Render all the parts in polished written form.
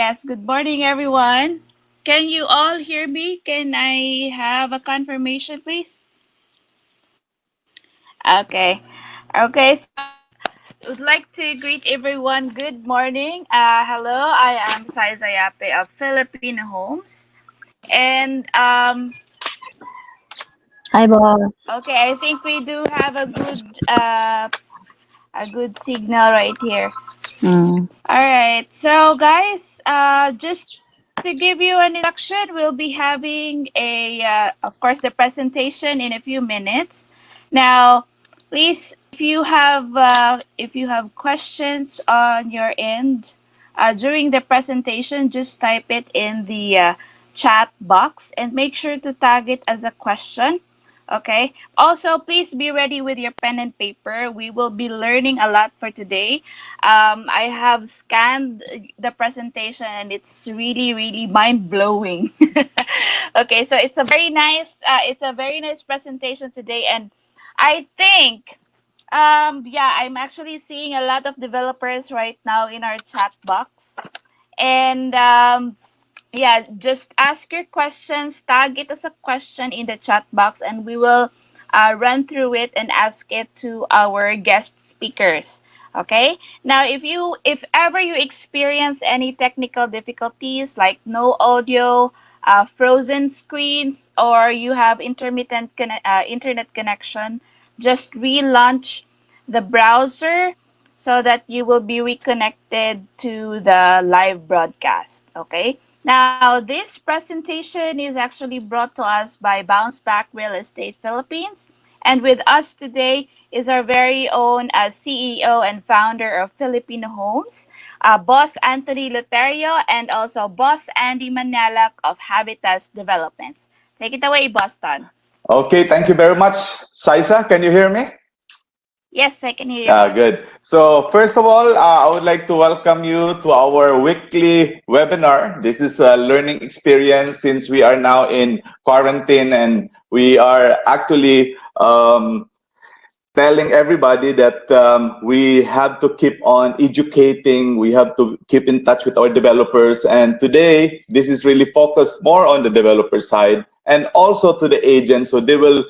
Yes, good morning, everyone. Can you all hear me? Can I have a confirmation, please? Okay. Okay, so I would like to greet everyone. Good morning. Hello, I am Sai Zayape of Filipinohomes. And Hi, boss. okay, I think we do have a good signal right here. Mm. All right. So, guys, just to give you an introduction, we'll be having of course, the presentation in a few minutes. Now, please, if you have questions on your end during the presentation, just type it in the chat box and make sure to tag it as a question. Okay. Also, please be ready with your pen and paper. We will be learning a lot for today. I have scanned the presentation and it's really, really mind blowing. Okay, so it's a very nice presentation today, and I think, yeah, I'm actually seeing a lot of developers right now in our chat box, and yeah, just ask your questions, tag it as a question in the chat box, and we will run through it and ask it to our guest speakers. Okay. Now, if ever you experience any technical difficulties like no audio, frozen screens, or you have internet connection, just relaunch the browser so that you will be reconnected to the live broadcast. Okay. Now, this presentation is actually brought to us by Bounce Back Real Estate Philippines. And with us today is our very own CEO and founder of Filipino Homes, Boss Anthony Loterio, and also Boss Andy Manalak of Habitas Developments. Take it away, Boston. Okay, thank you very much. Saisa, can you hear me? Yes, I can hear you. Good. So first of all, I would like to welcome you to our weekly webinar. This is a learning experience since we are now in quarantine and we are actually telling everybody that we have to keep on educating, we have to keep in touch with our developers. And today, this is really focused more on the developer side and also to the agents, so they will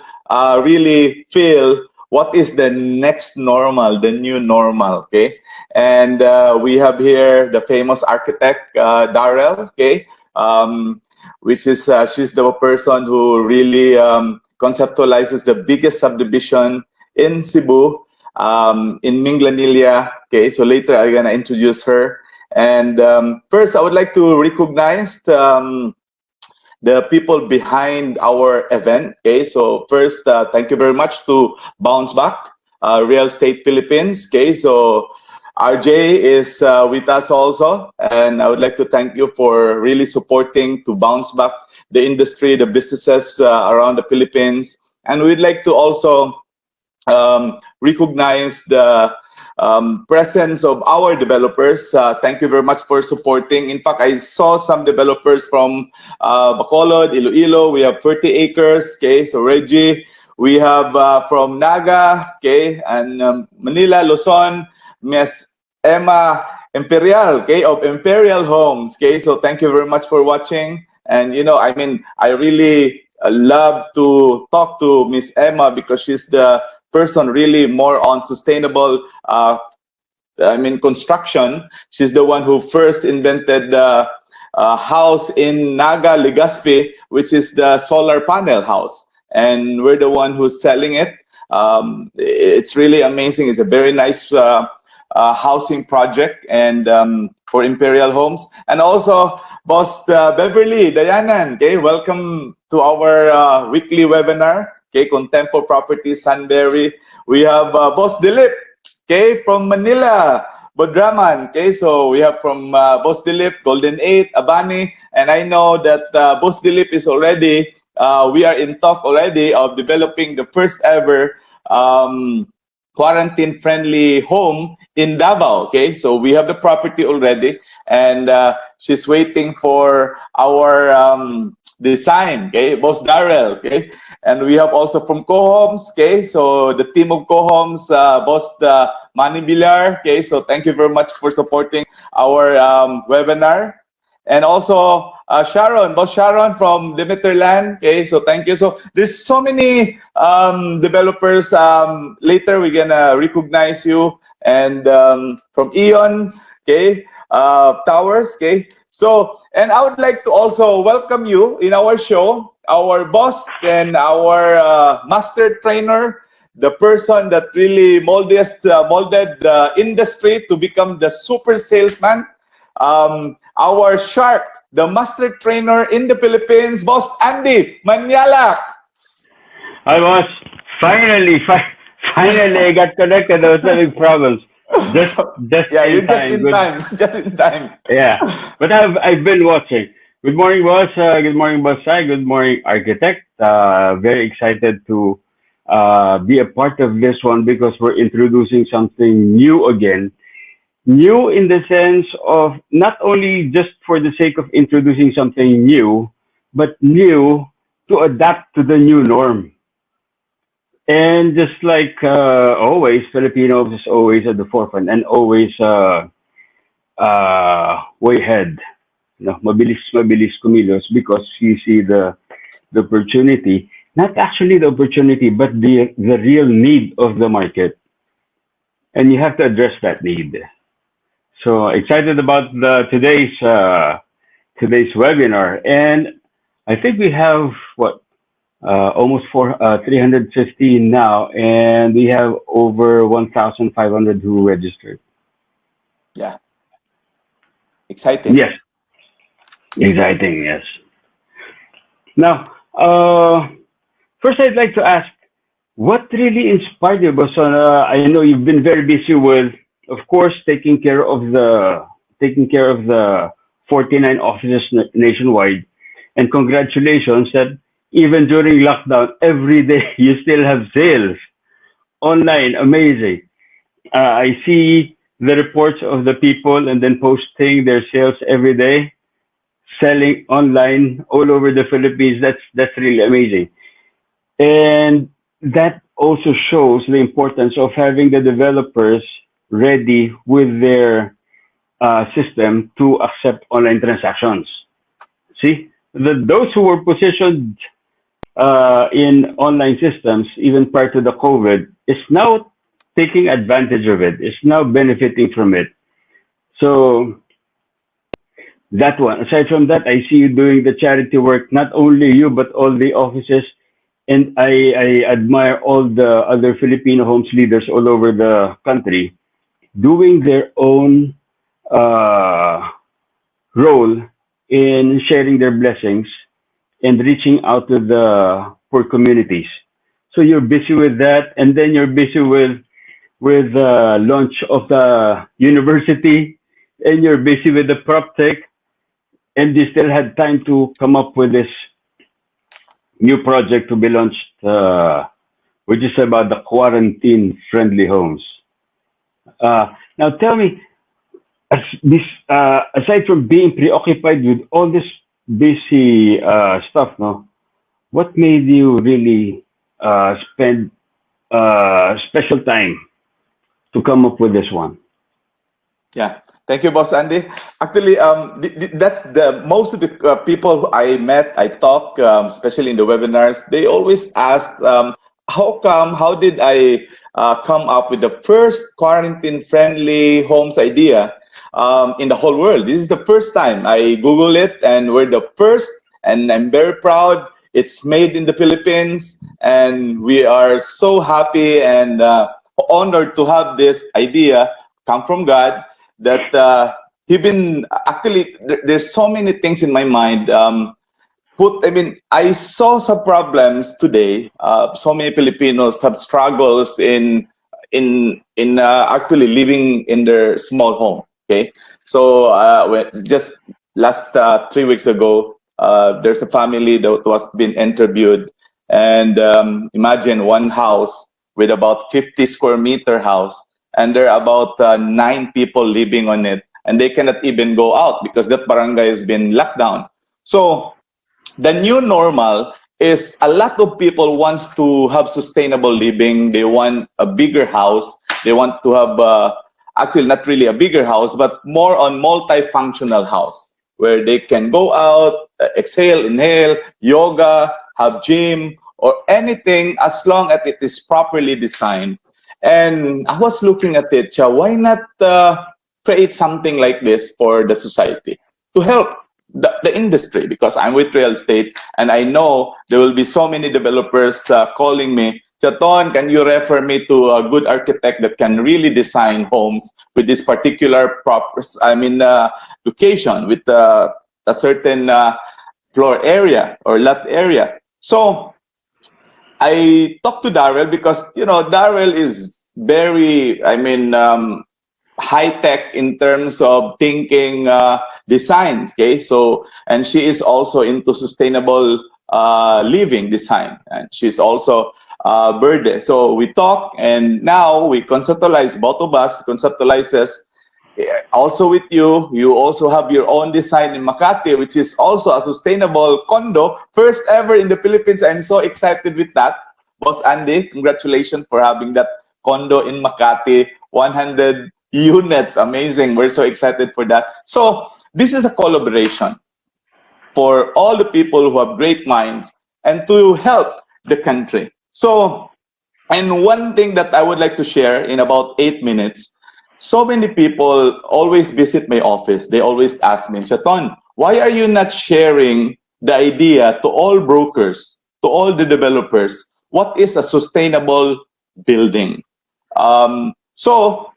really feel what is the next normal, the new normal, okay? And we have here the famous architect, Daryl, okay? Which is, she's the person who really conceptualizes the biggest subdivision in Cebu, in Minglanilla. Okay, so later I'm gonna introduce her. And first, I would like to recognize the people behind our event. Okay, so first, thank you very much to Bounce Back Real Estate Philippines. Okay, so RJ is with us also, and I would like to thank you for really supporting to bounce back the industry, the businesses around the Philippines. And we'd like to also recognize the presence of our developers. Thank you very much for supporting. In fact, I saw some developers from Bacolod, Iloilo. We have 30 acres. Okay, so Reggie. We have from Naga, okay, and Manila, Luzon, Miss Emma Imperial, okay, of Imperial Homes. Okay, so thank you very much for watching. And you know, I mean, I really love to talk to Miss Emma because she's the person really more on sustainable construction. She's the one who first invented the house in Naga, Legazpi, which is the solar panel house. And we're the one who's selling it. It's really amazing. It's a very nice housing project and for Imperial Homes. And also, Boss Beverly, Dayanan, okay, welcome to our weekly webinar. Okay, Contempo Properties, Sunbury. We have Boss Dilip, okay, from Manila, Bodraman. Okay, so we have from Boss Dilip, Golden 8, Abani, and I know that Boss Dilip is already, we are in talk already of developing the first ever quarantine-friendly home in Davao. Okay, so we have the property already, and she's waiting for our design. Okay, Boss Daryl. Okay, and we have also from Cohomes. Okay, so the team of Cohomes, Boss Manny Villar. Okay, so thank you very much for supporting our webinar. and also Sharon, boss Sharon from Demeterland. Okay, so thank you. So there's so many developers. Later we're gonna recognize you, and from Eon, okay, Towers. Okay, so and I would like to also welcome you in our show, our boss and our master trainer, the person that really molded the industry to become the super salesman. Our shark, the master trainer in the Philippines, Boss Andy Manyalak. I was finally I got connected. I was having problems. Just Yeah, in you're just time. in Good. time. Just in time. Yeah. But I've been watching. Good morning, boss. Good morning, boss. Sai. Good morning, architect. Very excited to be a part of this one because we're introducing something new again. New in the sense of not only just for the sake of introducing something new, but new to adapt to the new norm. And just like always, Filipinos is always at the forefront and always way ahead. No, mabilis kumilos because you see the opportunity, not actually the opportunity, but the real need of the market, and you have to address that need. So excited about the today's webinar, and I think we have what almost 350 now, and we have over 1,500 who registered. Yeah, exciting. Yes, exciting. Yes. Now, first I'd like to ask, what really inspired you, Boson? I know you've been very busy with, of course, taking care of the 49 offices nationwide, and congratulations that even during lockdown, every day you still have sales online. Amazing. I see the reports of the people and then posting their sales every day, selling online all over the Philippines. That's really amazing. And that also shows the importance of having the developers ready with their system to accept online transactions. See, those who were positioned in online systems even prior to the COVID is now taking advantage of it. Is now benefiting from it. So that one. Aside from that, I see you doing the charity work. Not only you, but all the offices. And I admire all the other Filipino homes leaders all over the country doing their own uh, role in sharing their blessings and reaching out to the poor communities. So you're busy with that, and then you're busy with the launch of the university, and you're busy with the prop tech, and you still had time to come up with this new project to be launched, which is about the quarantine-friendly homes. Now, tell me, aside from being preoccupied with all this busy stuff, no, what made you really spend special time to come up with this one? Yeah. Thank you, Boss Andy. Actually, that's the most of the people who I met, I talk, especially in the webinars. They always ask, how did I come up with the first quarantine-friendly homes idea in the whole world? This is the first time I Google it, and we're the first, and I'm very proud. It's made in the Philippines, and we are so happy and honored to have this idea come from God that he been actually there's so many things in my mind I saw some problems today. So many Filipinos have struggles in actually living in their small home. Okay, so just last 3 weeks ago, there's a family that was being interviewed, and imagine one house with about 50 square meter house, and there are about 9 people living on it, and they cannot even go out because that barangay has been locked down. So the new normal is a lot of people wants to have sustainable living. They want a bigger house. They want to have actually not really a bigger house, but more on multifunctional house where they can go out, exhale, inhale, yoga, have gym, or anything as long as it is properly designed. And I was looking at it, why not create something like this for the society to help the industry? Because I'm with real estate and I know there will be so many developers calling me, Chaton, can you refer me to a good architect that can really design homes with this particular location with a certain floor area or lot area? So I talked to Daryl because, Daryl is very, high tech in terms of thinking designs. Okay, so and she is also into sustainable living design, and she's also Verde. So we talk, and now we conceptualize. Both of us conceptualizes. Also with you, you also have your own design in Makati, which is also a sustainable condo, first ever in the Philippines. I'm so excited with that, Boss Andy. Congratulations for having that condo in Makati, 100 units, amazing. We're so excited for that. So this is a collaboration for all the people who have great minds and to help the country. So, and one thing that I would like to share in about 8 minutes, so many people always visit my office. They always ask me, Chaton, why are you not sharing the idea to all brokers, to all the developers? What is a sustainable building? So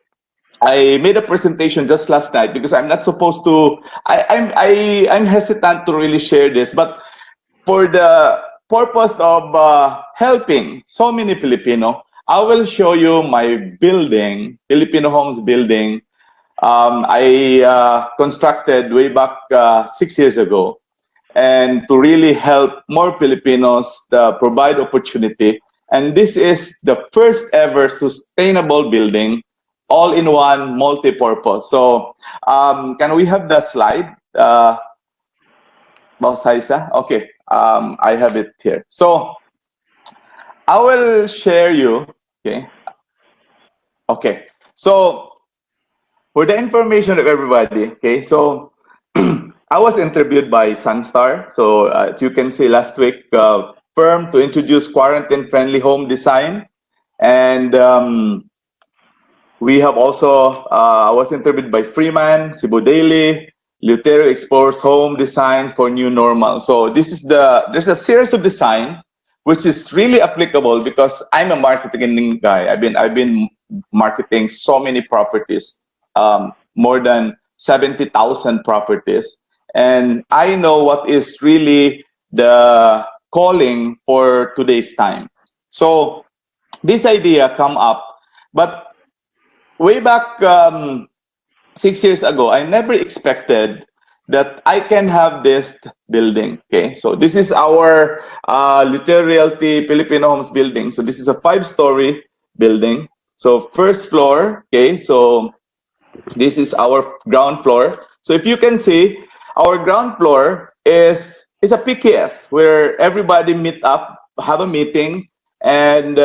I made a presentation just last night because I'm not supposed to. I'm hesitant to really share this, but for the purpose of helping so many Filipino, I will show you my building, Filipinohomes building. I constructed way back 6 years ago, and to really help more Filipinos provide opportunity. And this is the first ever sustainable building, all-in-one, multi-purpose. So can we have the slide, Boss Haisa? Okay, I have it here. So I will share you, okay? Okay, so for the information of everybody, okay, so I was interviewed by Sunstar. So as you can see last week, firm to introduce quarantine-friendly home design. And we have also, I was interviewed by Freeman, Cebu Daily, Lutero explores home designs for new normal. So this is there's a series of design which is really applicable because I'm a marketing guy. I've been marketing so many properties, more than 70,000 properties. And I know what is really the calling for today's time. So this idea come up, but way back 6 years ago, I never expected that I can have this building. Okay, so this is our Lutero Realty Filipinohomes building. So this is a 5-story building. So first floor, okay, so this is our ground floor. So if you can see, our ground floor is a PKS where everybody meet up, have a meeting, and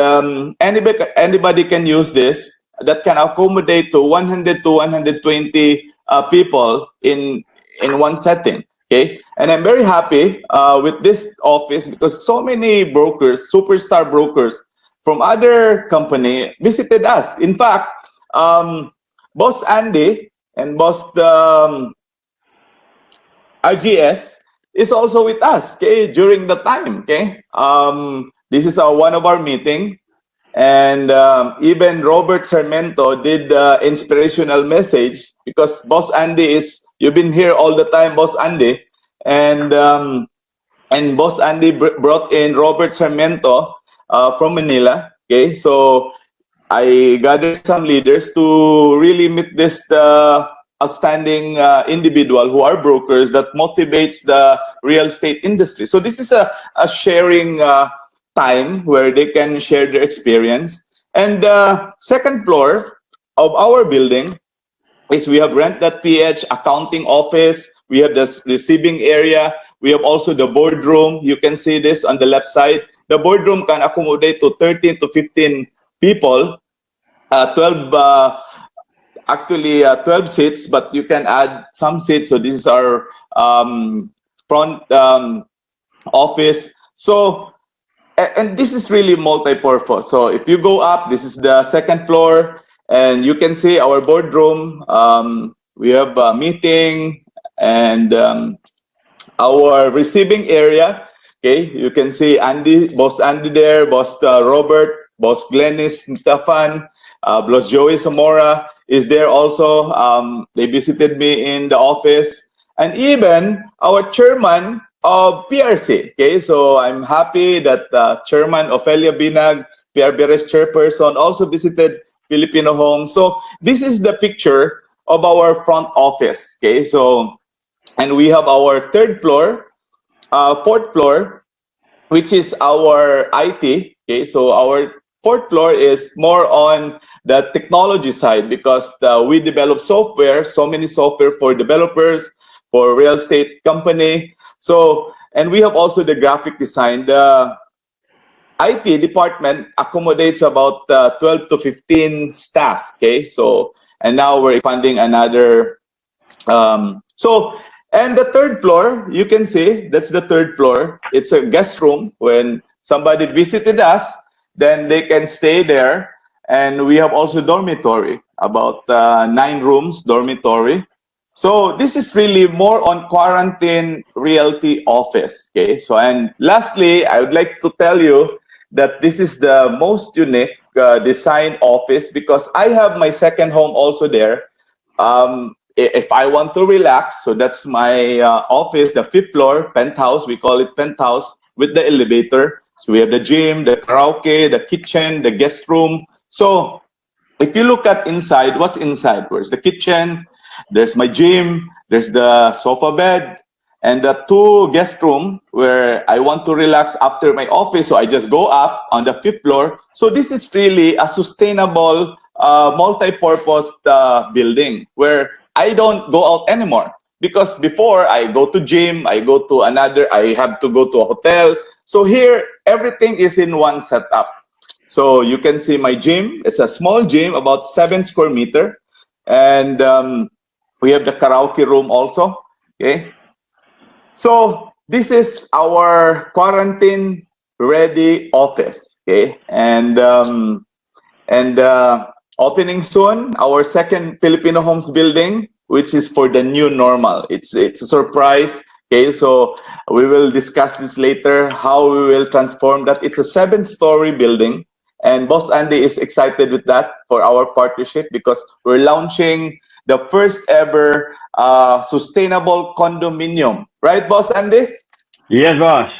anybody can use this. That can accommodate to 100 to 120 people in one setting. Okay, and I'm very happy with this office because so many brokers, superstar brokers from other company visited us. In fact, Boss Andy and Boss RGS is also with us. Okay, during the time. Okay, this is one of our meeting. And even Robert Sarmento did the inspirational message because Boss Andy you've been here all the time, Boss Andy. And Boss Andy brought in Robert Sarmento from Manila. Okay, so I gathered some leaders to really meet this outstanding individual who are brokers that motivates the real estate industry. So this is a sharing time where they can share their experience. And the second floor of our building is we have rent.ph, accounting office, we have the receiving area, we have also the boardroom. You can see this on the left side. The boardroom can accommodate to 13 to 15 people, 12 actually 12 seats, but you can add some seats. So this is our front office. So, and this is really multi-purpose. So if you go up, this is the second floor, and you can see our boardroom. We have a meeting and our receiving area. Okay, you can see Andy, Boss Andy there, Boss Robert, Boss Glennis Stefan, Boss Joey Zamora is there also. They visited me in the office, and even our chairman of PRC. Okay, so I'm happy that Chairman Ofelia Binag, PRBRS chairperson, also visited Filipinohomes. So this is the picture of our front office. Okay, so and we have our third floor, fourth floor, which is our IT. Okay, so our fourth floor is more on the technology side because we develop software, so many software for developers, for real estate company. So, and we have also the graphic design. The IT department accommodates about 12 to 15 staff. Okay, so and now we're expanding another. So, and the third floor, you can see that's the third floor. It's a guest room. When somebody visited us, then they can stay there. And we have also dormitory, about 9 rooms dormitory. So this is really more on quarantine realty office. Okay. So, and lastly, I would like to tell you that this is the most unique designed office because I have my second home also there. If I want to relax, so that's my office, the fifth floor, penthouse. We call it penthouse with the elevator. So we have the gym, the karaoke, the kitchen, the guest room. So if you look at inside, what's inside? Where's the kitchen? There's my gym. There's the sofa bed. And the 2 guest room where I want to relax after my office. So I just go up on the 5th floor. So this is really a sustainable, multi-purpose building where I don't go out anymore. Because before I go to gym, I go to another, I have to go to a hotel. So here, everything is in one setup. So you can see my gym. It's a small gym, about 7 square meter. And we have the karaoke room also. Okay. So this is our quarantine ready office, okay, and opening soon our second Filipinohomes building, which is for the new normal. It's a surprise, okay. So we will discuss this later how we will transform that. It's a 7-story building, and Boss Andy is excited with that for our partnership because we're launching the first ever sustainable condominium. Right, Boss Andy? Yes, boss.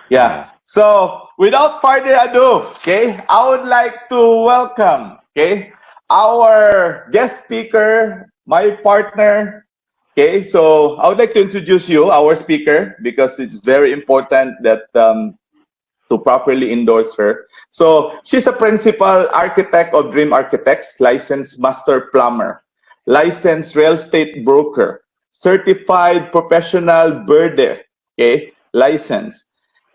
Yeah. So without further ado, okay, I would like to welcome, okay, our guest speaker, my partner. Okay, so I would like to introduce you, our speaker, because it's very important that to properly endorse her. So she's a principal architect of Dream Architects, licensed master plumber, licensed real estate broker, certified professional birder, okay, license,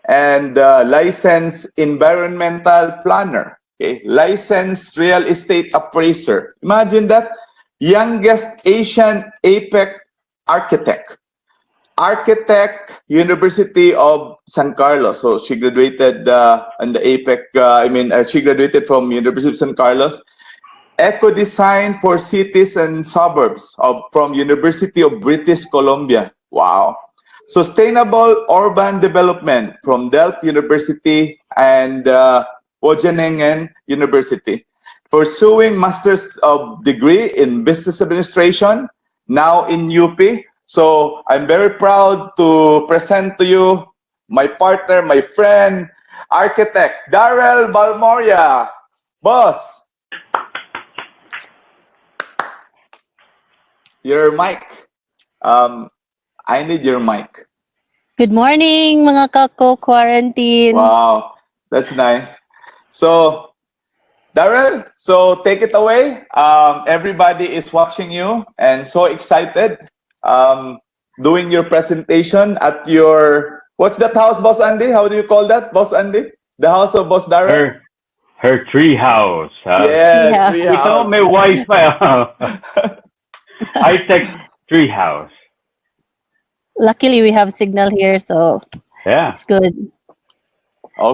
and licensed environmental planner, okay, licensed real estate appraiser. Imagine that, youngest Asian APEC architect. Architect, University of San Carlos. So she graduated on the APEC. She graduated from University of San Carlos. Eco Design for Cities and Suburbs from University of British Columbia. Wow. Sustainable Urban Development from Delft University and Wageningen University. Pursuing Master's of Degree in Business Administration, now in UP. So I'm very proud to present to you my partner, my friend, architect, Daryl Balmoria. Boss, your mic. I need your mic. Good morning, mga kako-quarantines. Wow, that's nice. So, Daryl, so take it away. Everybody is watching you and so excited doing your presentation at your, what's that house, Boss Andy? How do you call that, Boss Andy? The house of Boss Daryl? Her tree house. Yes, Yeah. tree Ito house. may Wi-Fi. High-tech tree house. Luckily, we have signal here, so Yeah. it's good.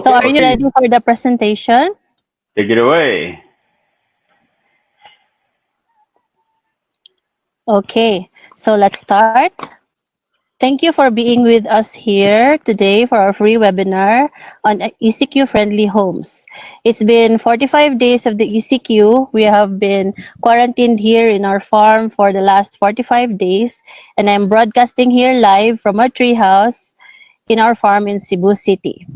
So, are Okay. you ready Okay. for the presentation? Take it away. Okay, so let's start. Thank you for being with us here today for our free webinar on ECQ-friendly homes. It's been 45 days of the ECQ. We have been quarantined here in our farm for the last 45 days, and I'm broadcasting here live from our treehouse in our farm in Cebu City.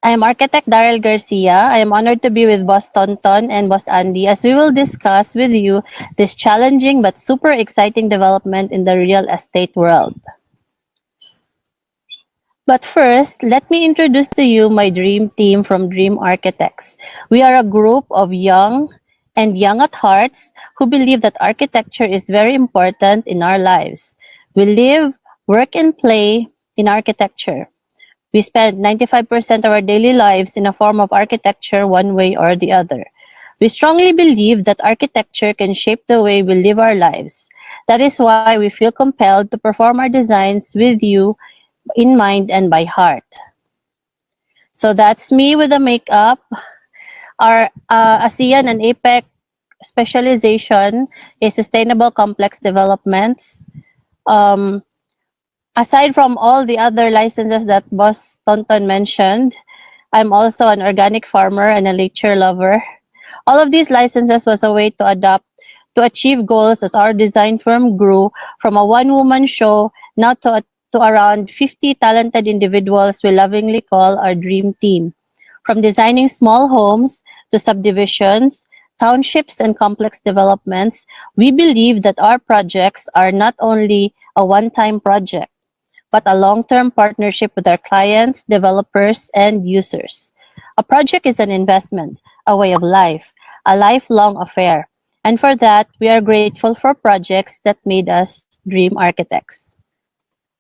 I am architect Daryl Garcia. I am honored to be with Boss Tonton and Boss Andy as we will discuss with you this challenging but super exciting development in the real estate world. But first, let me introduce to you my dream team from Dream Architects. We are a group of young and young at hearts who believe that architecture is very important in our lives. We live, work, and play in architecture. We spend 95% of our daily lives in a form of architecture one way or the other. We strongly believe that architecture can shape the way we live our lives. That is why we feel compelled to perform our designs with you in mind and by heart. So that's me with the makeup. Our ASEAN and APEC specialization is sustainable complex developments. Um, Aside from all the other licenses that Boss Tonton mentioned, I'm also an organic farmer and a nature lover. All of these licenses was a way to adapt to achieve goals as our design firm grew from a one-woman show now to around 50 talented individuals we lovingly call our dream team. From designing small homes to subdivisions, townships, and complex developments, we believe that our projects are not only a one-time project but a long-term partnership with our clients, developers, and users. A project is an investment, a way of life, a lifelong affair. And for that, we are grateful for projects that made us dream architects.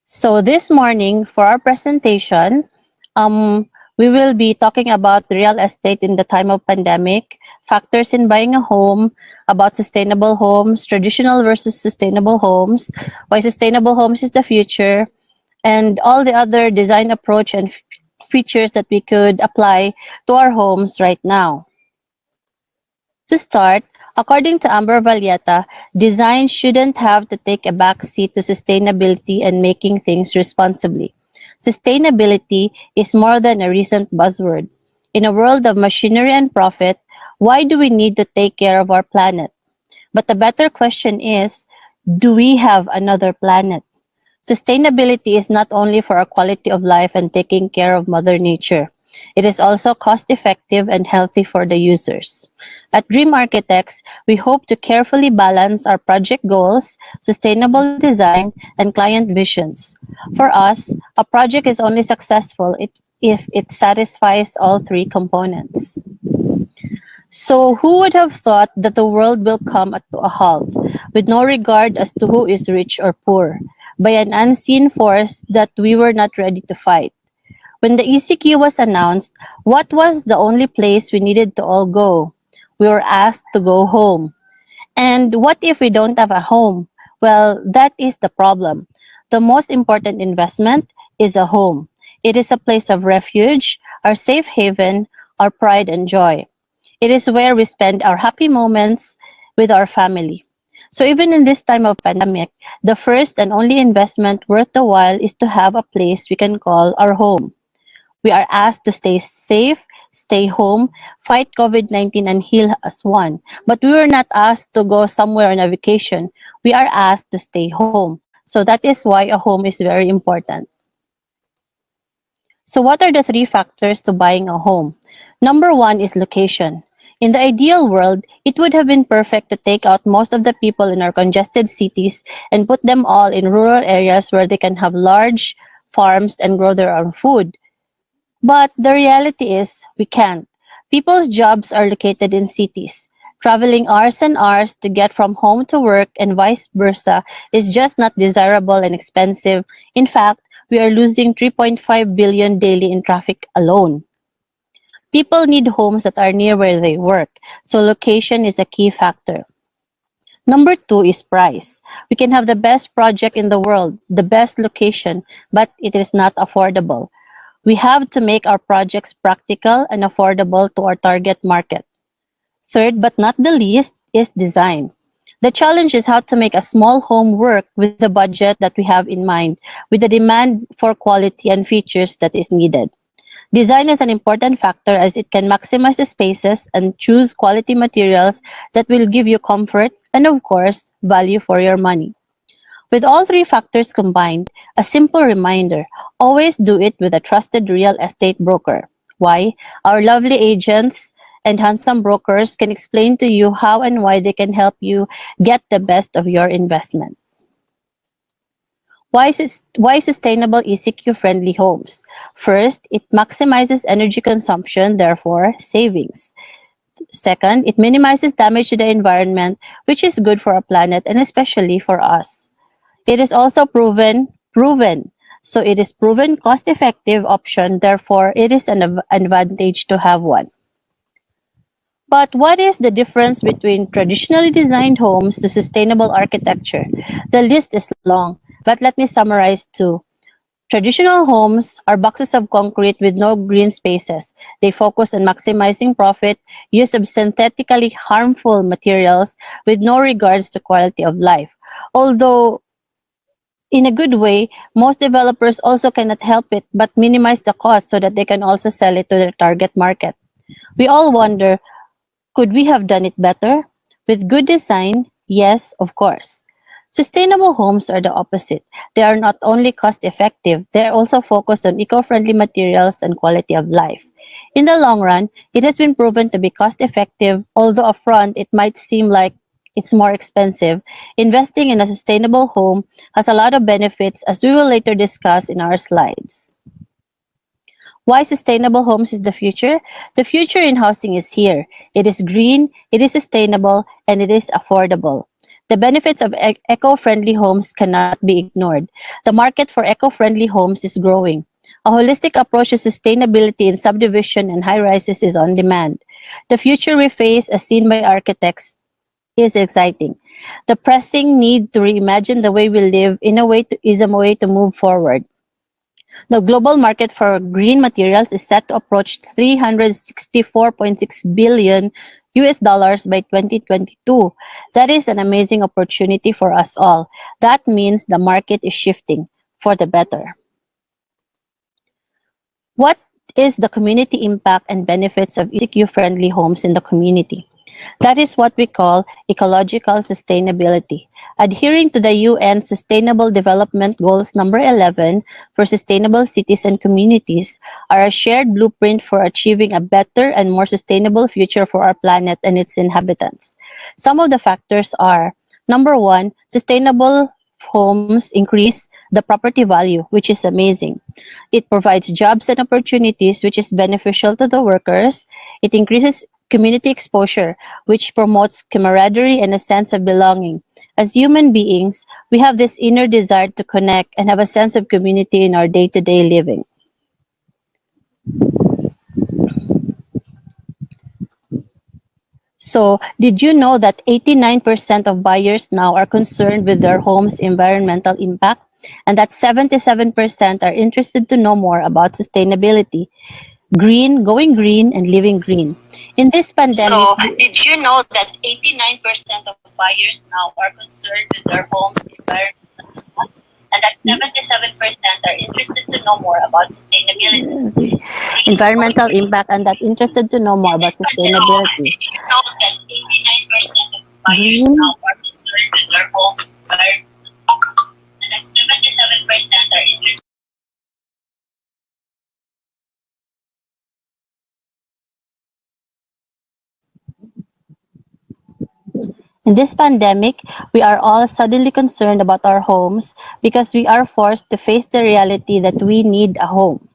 So this morning, for our presentation, we will be talking about real estate in the time of pandemic, factors in buying a home, about sustainable homes, traditional versus sustainable homes, why sustainable homes is the future, and all the other design approach and features that we could apply to our homes right now. To start, according to Amber Valletta, design shouldn't have to take a backseat to sustainability and making things responsibly. Sustainability is more than a recent buzzword. In a world of machinery and profit, why do we need to take care of our planet? But the better question is, do we have another planet? Sustainability is not only for our quality of life and taking care of Mother Nature. It is also cost-effective and healthy for the users. At Dream Architects, we hope to carefully balance our project goals, sustainable design, and client visions. For us, a project is only successful if it satisfies all three components. So who would have thought that the world will come to a halt, with no regard as to who is rich or poor, by an unseen force that we were not ready to fight? When the ECQ was announced, what was the only place we needed to all go? We were asked to go home. And what if we don't have a home? Well, that is the problem. The most important investment is a home. It is a place of refuge, our safe haven, our pride and joy. It is where we spend our happy moments with our family. So even in this time of pandemic, the first and only investment worth the while is to have a place we can call our home. We are asked to stay safe, stay home, fight COVID-19 and heal as one. But we were not asked to go somewhere on a vacation. We are asked to stay home. So that is why a home is very important. So what are the three factors to buying a home? Number one is location. In the ideal world, it would have been perfect to take out most of the people in our congested cities and put them all in rural areas where they can have large farms and grow their own food. But the reality is, we can't. People's jobs are located in cities. Traveling hours and hours to get from home to work and vice versa is just not desirable and expensive. In fact, we are losing 3.5 billion daily in traffic alone. People need homes that are near where they work, so location is a key factor. Number two is price. We can have the best project in the world, the best location, but it is not affordable. We have to make our projects practical and affordable to our target market. Third, but not the least, is design. The challenge is how to make a small home work with the budget that we have in mind, with the demand for quality and features that is needed. Design is an important factor as it can maximize the spaces and choose quality materials that will give you comfort and, of course, value for your money. With all three factors combined, a simple reminder, always do it with a trusted real estate broker. Why? Our lovely agents and handsome brokers can explain to you how and why they can help you get the best of your investment. Why sustainable ECQ friendly homes? First, it maximizes energy consumption, therefore savings. Second, it minimizes damage to the environment, which is good for our planet and especially for us. It is also proven. So it is proven cost-effective option, therefore it is an advantage to have one. But what is the difference between traditionally designed homes to sustainable architecture? The list is long, but let me summarize two. Traditional homes are boxes of concrete with no green spaces. They focus on maximizing profit, use of synthetically harmful materials with no regards to quality of life. Although in a good way, most developers also cannot help it but minimize the cost so that they can also sell it to their target market. We all wonder, could we have done it better? With good design, yes, of course. Sustainable homes are the opposite. They are not only cost effective, they are also focused on eco-friendly materials and quality of life. In the long run, it has been proven to be cost effective, although upfront it might seem like it's more expensive. Investing in a sustainable home has a lot of benefits as we will later discuss in our slides. Why sustainable homes is the future? The future in housing is here. It is green, it is sustainable, and it is affordable. The benefits of eco-friendly homes cannot be ignored. The market for eco-friendly homes is growing. A holistic approach to sustainability in subdivision and high-rises is on demand. The future we face, as seen by architects, is exciting. The pressing need to reimagine the way we live is a way to move forward. The global market for green materials is set to approach 364.6 billion US dollars by 2022. That is an amazing opportunity for us all. That means the market is shifting for the better. What is the community impact and benefits of ECQ-friendly homes in the community? That is what we call ecological sustainability. Adhering to the UN Sustainable Development Goals number 11 for sustainable cities and communities are a shared blueprint for achieving a better and more sustainable future for our planet and its inhabitants. Some of the factors are, number one, sustainable homes increase the property value, which is amazing. It provides jobs and opportunities, which is beneficial to the workers. It increases community exposure, which promotes camaraderie and a sense of belonging. As human beings, we have this inner desire to connect and have a sense of community in our day-to-day living. So, did you know that 89% of buyers now are concerned with their home's environmental impact? And that 77% are interested to know more about sustainability, going green, and living green. In this pandemic, So, did you know that 89% of buyers now are concerned with their home's environmental impact? And that 77% are interested to know more about sustainability. environmental impact and that interested to know more In about this pandemic, sustainability. did you know that 89% of buyers Green, now are concerned with their home's environmental impact? And that 77% are interested. in this pandemic, we are all suddenly concerned about our homes because we are forced to face the reality that we need a home.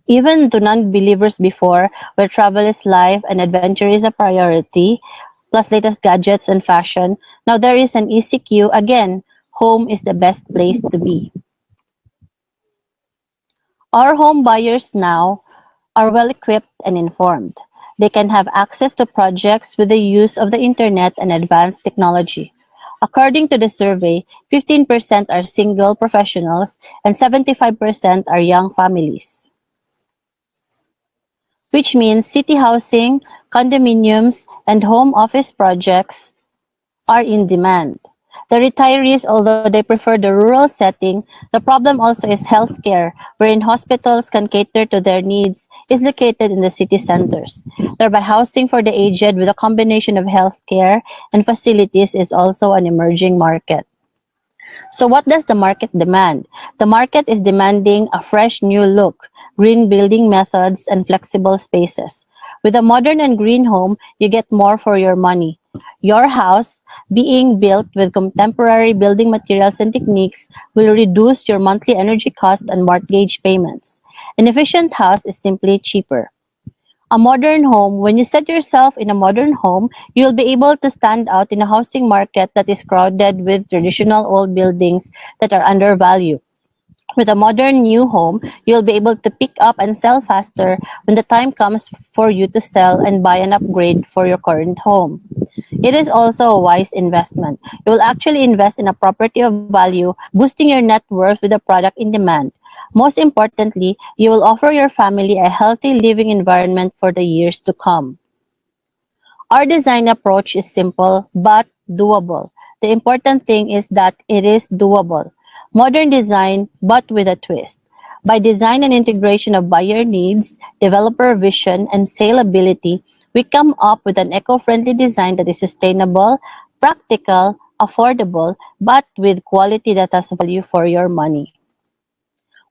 Even to non-believers before, where travel is life and adventure is a priority, plus latest gadgets and fashion, now there is an ECQ. Again, home is the best place to be. Our home buyers now are well equipped and informed. They can have access to projects with the use of the internet and advanced technology. According to the survey, 15% are single professionals and 75% are young families, which means city housing, condominiums, and home office projects are in demand. The retirees, although they prefer the rural setting, the problem also is healthcare, wherein hospitals can cater to their needs, is located in the city centers. Thereby, housing for the aged with a combination of healthcare and facilities is also an emerging market. So what does the market demand? The market is demanding a fresh new look, green building methods, and flexible spaces. With a modern and green home, you get more for your money. Your house, being built with contemporary building materials and techniques, will reduce your monthly energy cost and mortgage payments. An efficient house is simply cheaper. A modern home, when you set yourself in a modern home, you'll be able to stand out in a housing market that is crowded with traditional old buildings that are undervalued. With a modern new home, you'll be able to pick up and sell faster when the time comes for you to sell and buy an upgrade for your current home. It is also a wise investment. You will actually invest in a property of value, boosting your net worth with a product in demand. Most importantly, you will offer your family a healthy living environment for the years to come. Our design approach is simple but doable. The important thing is that it is doable. Modern design but with a twist. By design and integration of buyer needs, developer vision, and saleability, we come up with an eco-friendly design that is sustainable, practical, affordable, but with quality that has value for your money.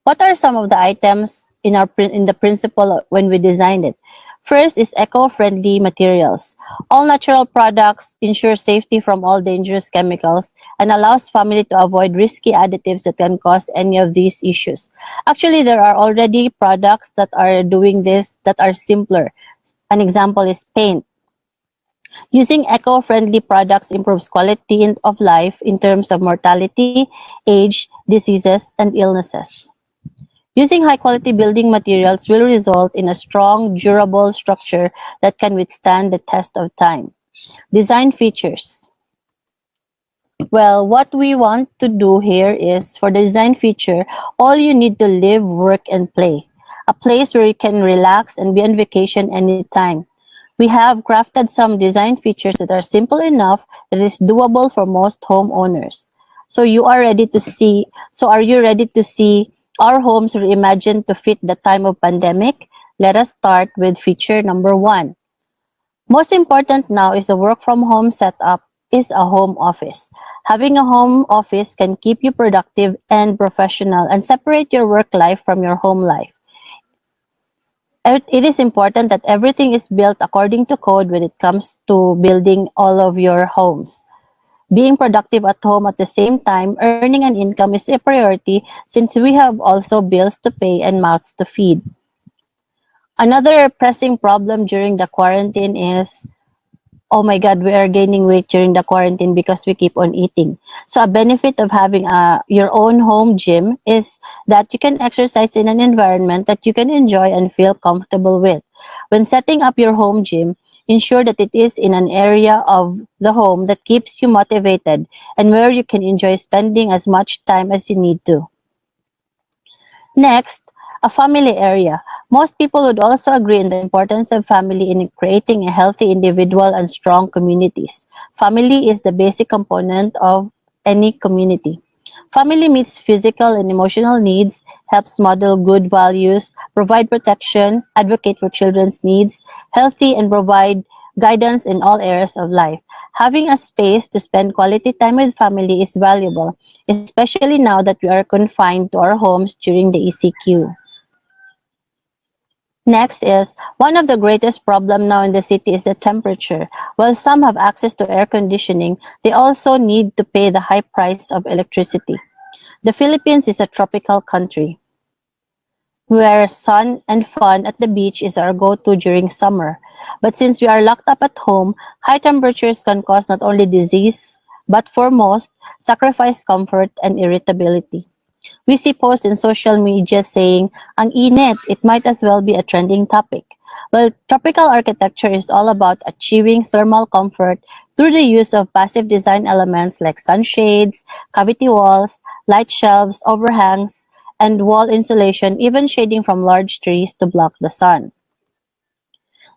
What are some of the items in the principle when we designed it? First is eco-friendly materials. All natural products ensure safety from all dangerous chemicals and allows family to avoid risky additives that can cause any of these issues. Actually, there are already products that are doing this that are simpler. An example is paint. Using eco-friendly products improves quality of life in terms of mortality, age, diseases, and illnesses. Using high-quality building materials will result in a strong, durable structure that can withstand the test of time. Design features. Well, what we want to do here is for the design feature, all you need to live, work, and play. A place where you can relax and be on vacation anytime. We have crafted some design features that are simple enough that is doable for most homeowners. Are you ready to see our homes reimagined to fit the time of pandemic? Let us start with feature number 1. Most important now is the work from home setup is a home office. Having a home office can keep you productive and professional and separate your work life from your home life. It is important that everything is built according to code when it comes to building all of your homes. Being productive at home at the same time, earning an income is a priority since we have also bills to pay and mouths to feed. Another pressing problem during the quarantine is, oh my God, we are gaining weight during the quarantine because we keep on eating. So a benefit of having your own home gym is that you can exercise in an environment that you can enjoy and feel comfortable with. When setting up your home gym, ensure that it is in an area of the home that keeps you motivated and where you can enjoy spending as much time as you need to. Next, a family area. Most people would also agree on the importance of family in creating a healthy individual and strong communities. Family is the basic component of any community. Family meets physical and emotional needs, helps model good values, provide protection, advocate for children's needs, healthy and provide guidance in all areas of life. Having a space to spend quality time with family is valuable, especially now that we are confined to our homes during the ECQ. Next is, one of the greatest problem now in the city is the temperature. While some have access to air conditioning, they also need to pay the high price of electricity. The Philippines is a tropical country where sun and fun at the beach is our go-to during summer. But since we are locked up at home, high temperatures can cause not only disease, but for most, sacrifice comfort and irritability. We see posts in social media saying, ang init, it might as well be a trending topic. Well, tropical architecture is all about achieving thermal comfort through the use of passive design elements like sunshades, cavity walls, light shelves, overhangs, and wall insulation, even shading from large trees to block the sun.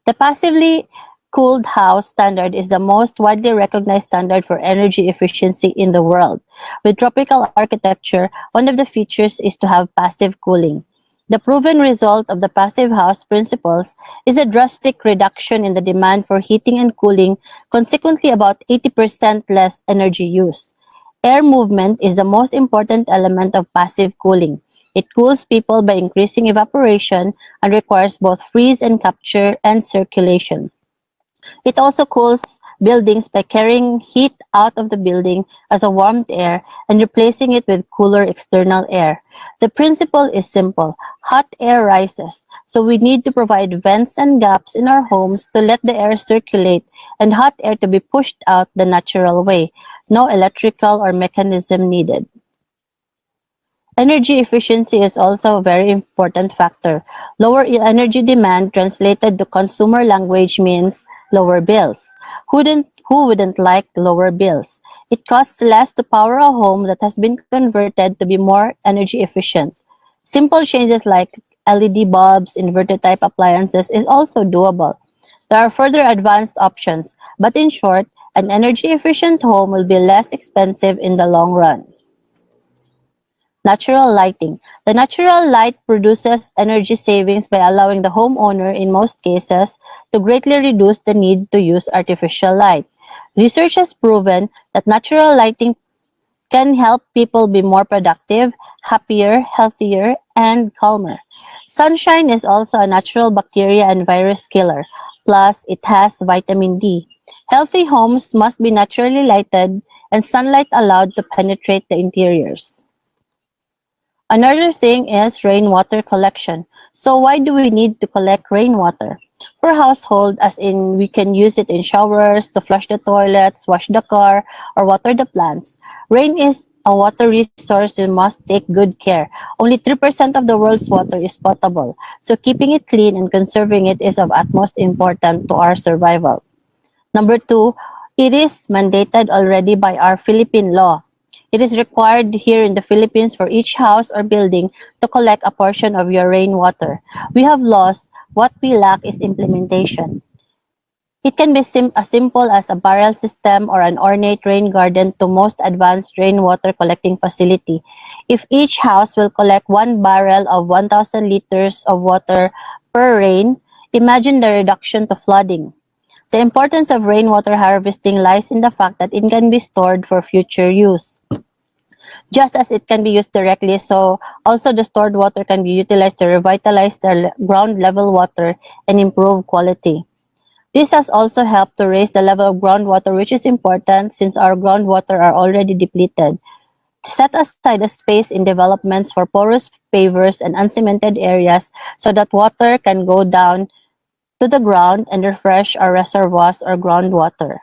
The passively cooled house standard is the most widely recognized standard for energy efficiency in the world. With tropical architecture, one of the features is to have passive cooling. The proven result of the passive house principles is a drastic reduction in the demand for heating and cooling, consequently about 80% less energy use. Air movement is the most important element of passive cooling. It cools people by increasing evaporation and requires both freeze and capture and circulation. It also cools buildings by carrying heat out of the building as a warmed air and replacing it with cooler external air. The principle is simple. Hot air rises, so we need to provide vents and gaps in our homes to let the air circulate and hot air to be pushed out the natural way. No electrical or mechanism needed. Energy efficiency is also a very important factor. Lower energy demand translated to consumer language means lower bills. Who wouldn't like lower bills? It costs less to power a home that has been converted to be more energy efficient. Simple changes like LED bulbs, inverter type appliances is also doable. There are further advanced options, but in short, an energy efficient home will be less expensive in the long run. Natural lighting. The natural light produces energy savings by allowing the homeowner, in most cases, to greatly reduce the need to use artificial light. Research has proven that natural lighting can help people be more productive, happier, healthier, and calmer. Sunshine is also a natural bacteria and virus killer. Plus, it has vitamin D. Healthy homes must be naturally lighted and sunlight allowed to penetrate the interiors. Another thing is rainwater collection. So why do we need to collect rainwater? For household, as in we can use it in showers, to flush the toilets, wash the car, or water the plants. Rain is a water resource we must take good care. Only 3% of the world's water is potable, so keeping it clean and conserving it is of utmost importance to our survival. Number two, it is mandated already by our Philippine law. It is required here in the Philippines for each house or building to collect a portion of your rainwater. We have laws. What we lack is implementation. It can be as simple as a barrel system or an ornate rain garden to most advanced rainwater collecting facility. If each house will collect one barrel of 1,000 liters of water per rain, imagine the reduction to flooding. The importance of rainwater harvesting lies in the fact that it can be stored for future use. Just as it can be used directly, so also the stored water can be utilized to revitalize the ground level water and improve quality. This has also helped to raise the level of groundwater, which is important since our groundwater are already depleted. Set aside a space in developments for porous pavers and uncemented areas so that water can go down to the ground and refresh our reservoirs or groundwater.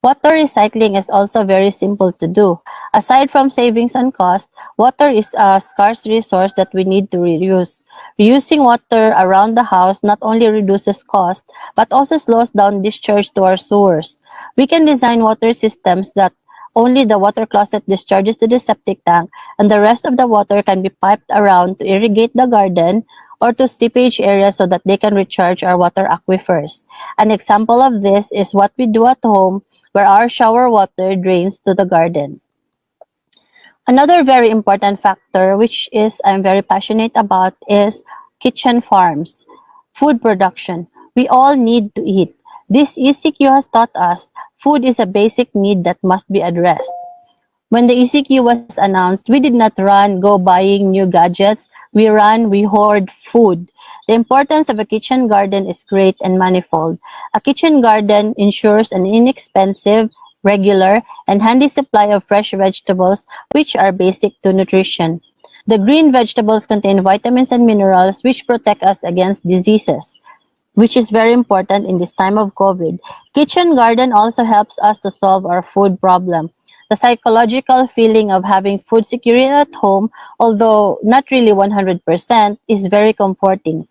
Water recycling is also very simple to do. Aside from savings on cost, water is a scarce resource that we need to reuse. Reusing water around the house not only reduces cost, but also slows down discharge to our sewers. We can design water systems that only the water closet discharges to the septic tank, and the rest of the water can be piped around to irrigate the garden or to seepage areas so that they can recharge our water aquifers. An example of this is what we do at home where our shower water drains to the garden. Another very important factor, which is I'm very passionate about, is kitchen farms, food production. We all need to eat. This ECQ has taught us food is a basic need that must be addressed. When the ECQ was announced, we did not go buying new gadgets. We hoard food. The importance of a kitchen garden is great and manifold. A kitchen garden ensures an inexpensive, regular, and handy supply of fresh vegetables, which are basic to nutrition. The green vegetables contain vitamins and minerals which protect us against diseases, which is very important in this time of COVID. Kitchen garden also helps us to solve our food problem. The psychological feeling of having food security at home, although not really 100%, is very comforting.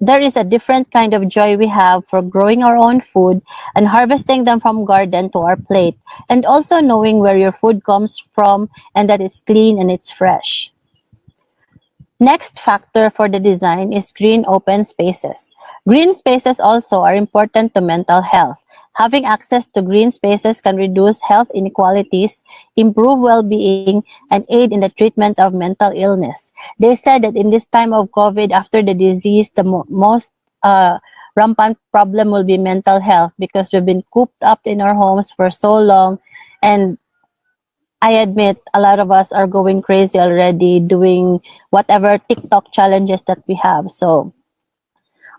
There is a different kind of joy we have for growing our own food and harvesting them from garden to our plate, and also knowing where your food comes from and that it's clean and it's fresh. Next factor for the design is green open spaces. Green spaces also are important to mental health. Having access to green spaces can reduce health inequalities, improve well-being, and aid in the treatment of mental illness. They said that in this time of COVID, after the disease, the most rampant problem will be mental health because we've been cooped up in our homes for so long, and I admit a lot of us are going crazy already doing whatever TikTok challenges that we have. So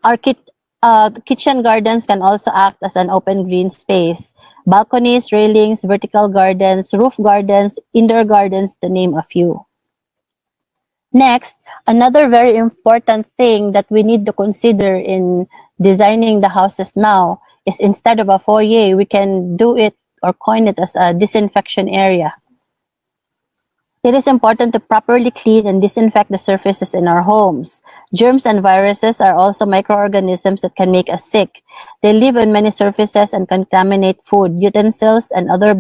our kitchen gardens can also act as an open green space. Balconies, railings, vertical gardens, roof gardens, indoor gardens, to name a few. Next, another very important thing that we need to consider in designing the houses now is instead of a foyer, we can do it or coin it as a disinfection area. It is important to properly clean and disinfect the surfaces in our homes. Germs and viruses are also microorganisms that can make us sick. They live on many surfaces and contaminate food, utensils, and other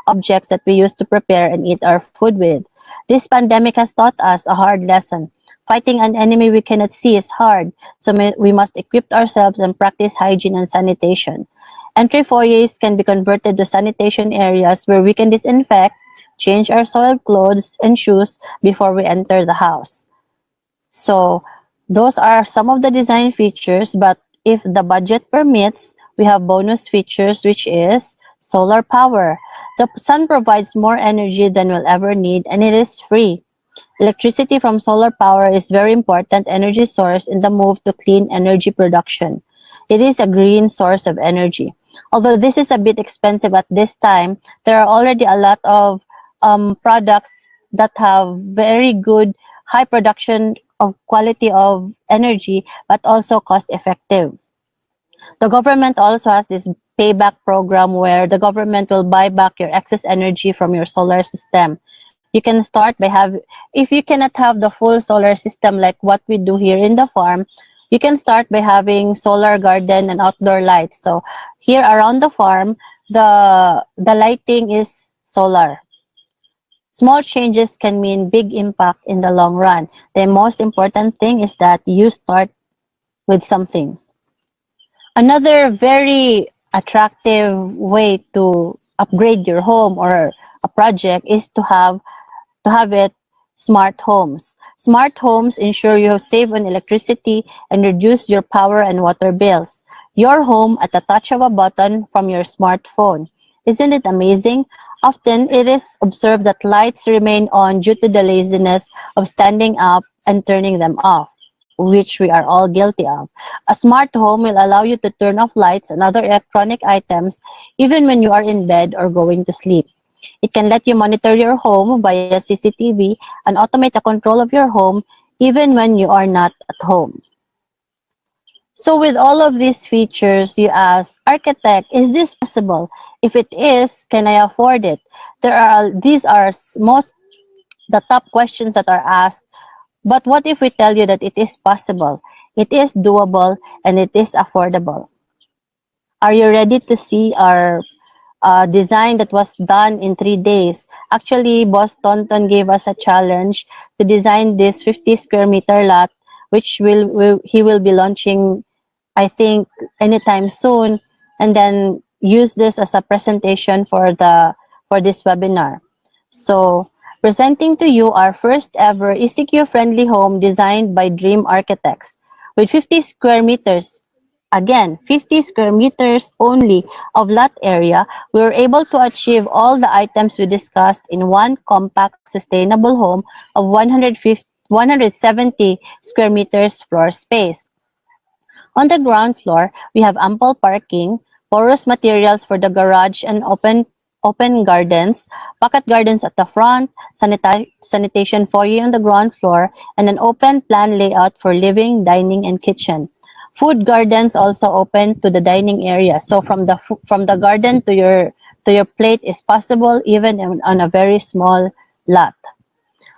objects that we use to prepare and eat our food with. This pandemic has taught us a hard lesson. Fighting an enemy we cannot see is hard, so we must equip ourselves and practice hygiene and sanitation. Entry foyers can be converted to sanitation areas where we can disinfect, change our soiled clothes and shoes before we enter the house. So those are some of the design features, but if the budget permits, we have bonus features, which is solar power. The sun provides more energy than we'll ever need, and it is free. Electricity from solar power is very important energy source in the move to clean energy production. It is a green source of energy. Although this is a bit expensive at this time, there are already a lot of products that have very good high production of quality of energy, but also cost effective. The government also has this payback program where the government will buy back your excess energy from your solar system. You can start by if you cannot have the full solar system like what we do here in the farm, you can start by having solar garden and outdoor lights. So here around the farm, the lighting is solar. Small changes can mean big impact in the long run. The most important thing is that you start with something. Another very attractive way to upgrade your home or a project is to have it smart homes. Smart homes ensure you save on electricity and reduce your power and water bills. Your home at the touch of a button from your smartphone. Isn't it amazing? Often it is observed that lights remain on due to the laziness of standing up and turning them off, which we are all guilty of. A smart home will allow you to turn off lights and other electronic items even when you are in bed or going to sleep. It can let you monitor your home via CCTV and automate the control of your home even when you are not at home. So with all of these features, you ask, architect, is this possible? If it is, can I afford it? These are most the top questions that are asked. But what if we tell you that it is possible, it is doable, and it is affordable? Are you ready to see our design that was done in 3 days? Actually, Boss Tonton gave us a challenge to design this 50 square meter lot, which he will be launching, I think, anytime soon, and then use this as a presentation for this webinar. So, presenting to you our first ever ECQ-friendly home designed by Dream Architects. With 50 square meters, again, 50 square meters only of lot area, we were able to achieve all the items we discussed in one compact, sustainable home of 170 square meters floor space. On the ground floor, we have ample parking, porous materials for the garage and open gardens, pocket gardens at the front, sanitation foyer on the ground floor, and an open plan layout for living, dining, and kitchen. Food gardens also open to the dining area. So from the garden to to your plate is possible even on a very small lot.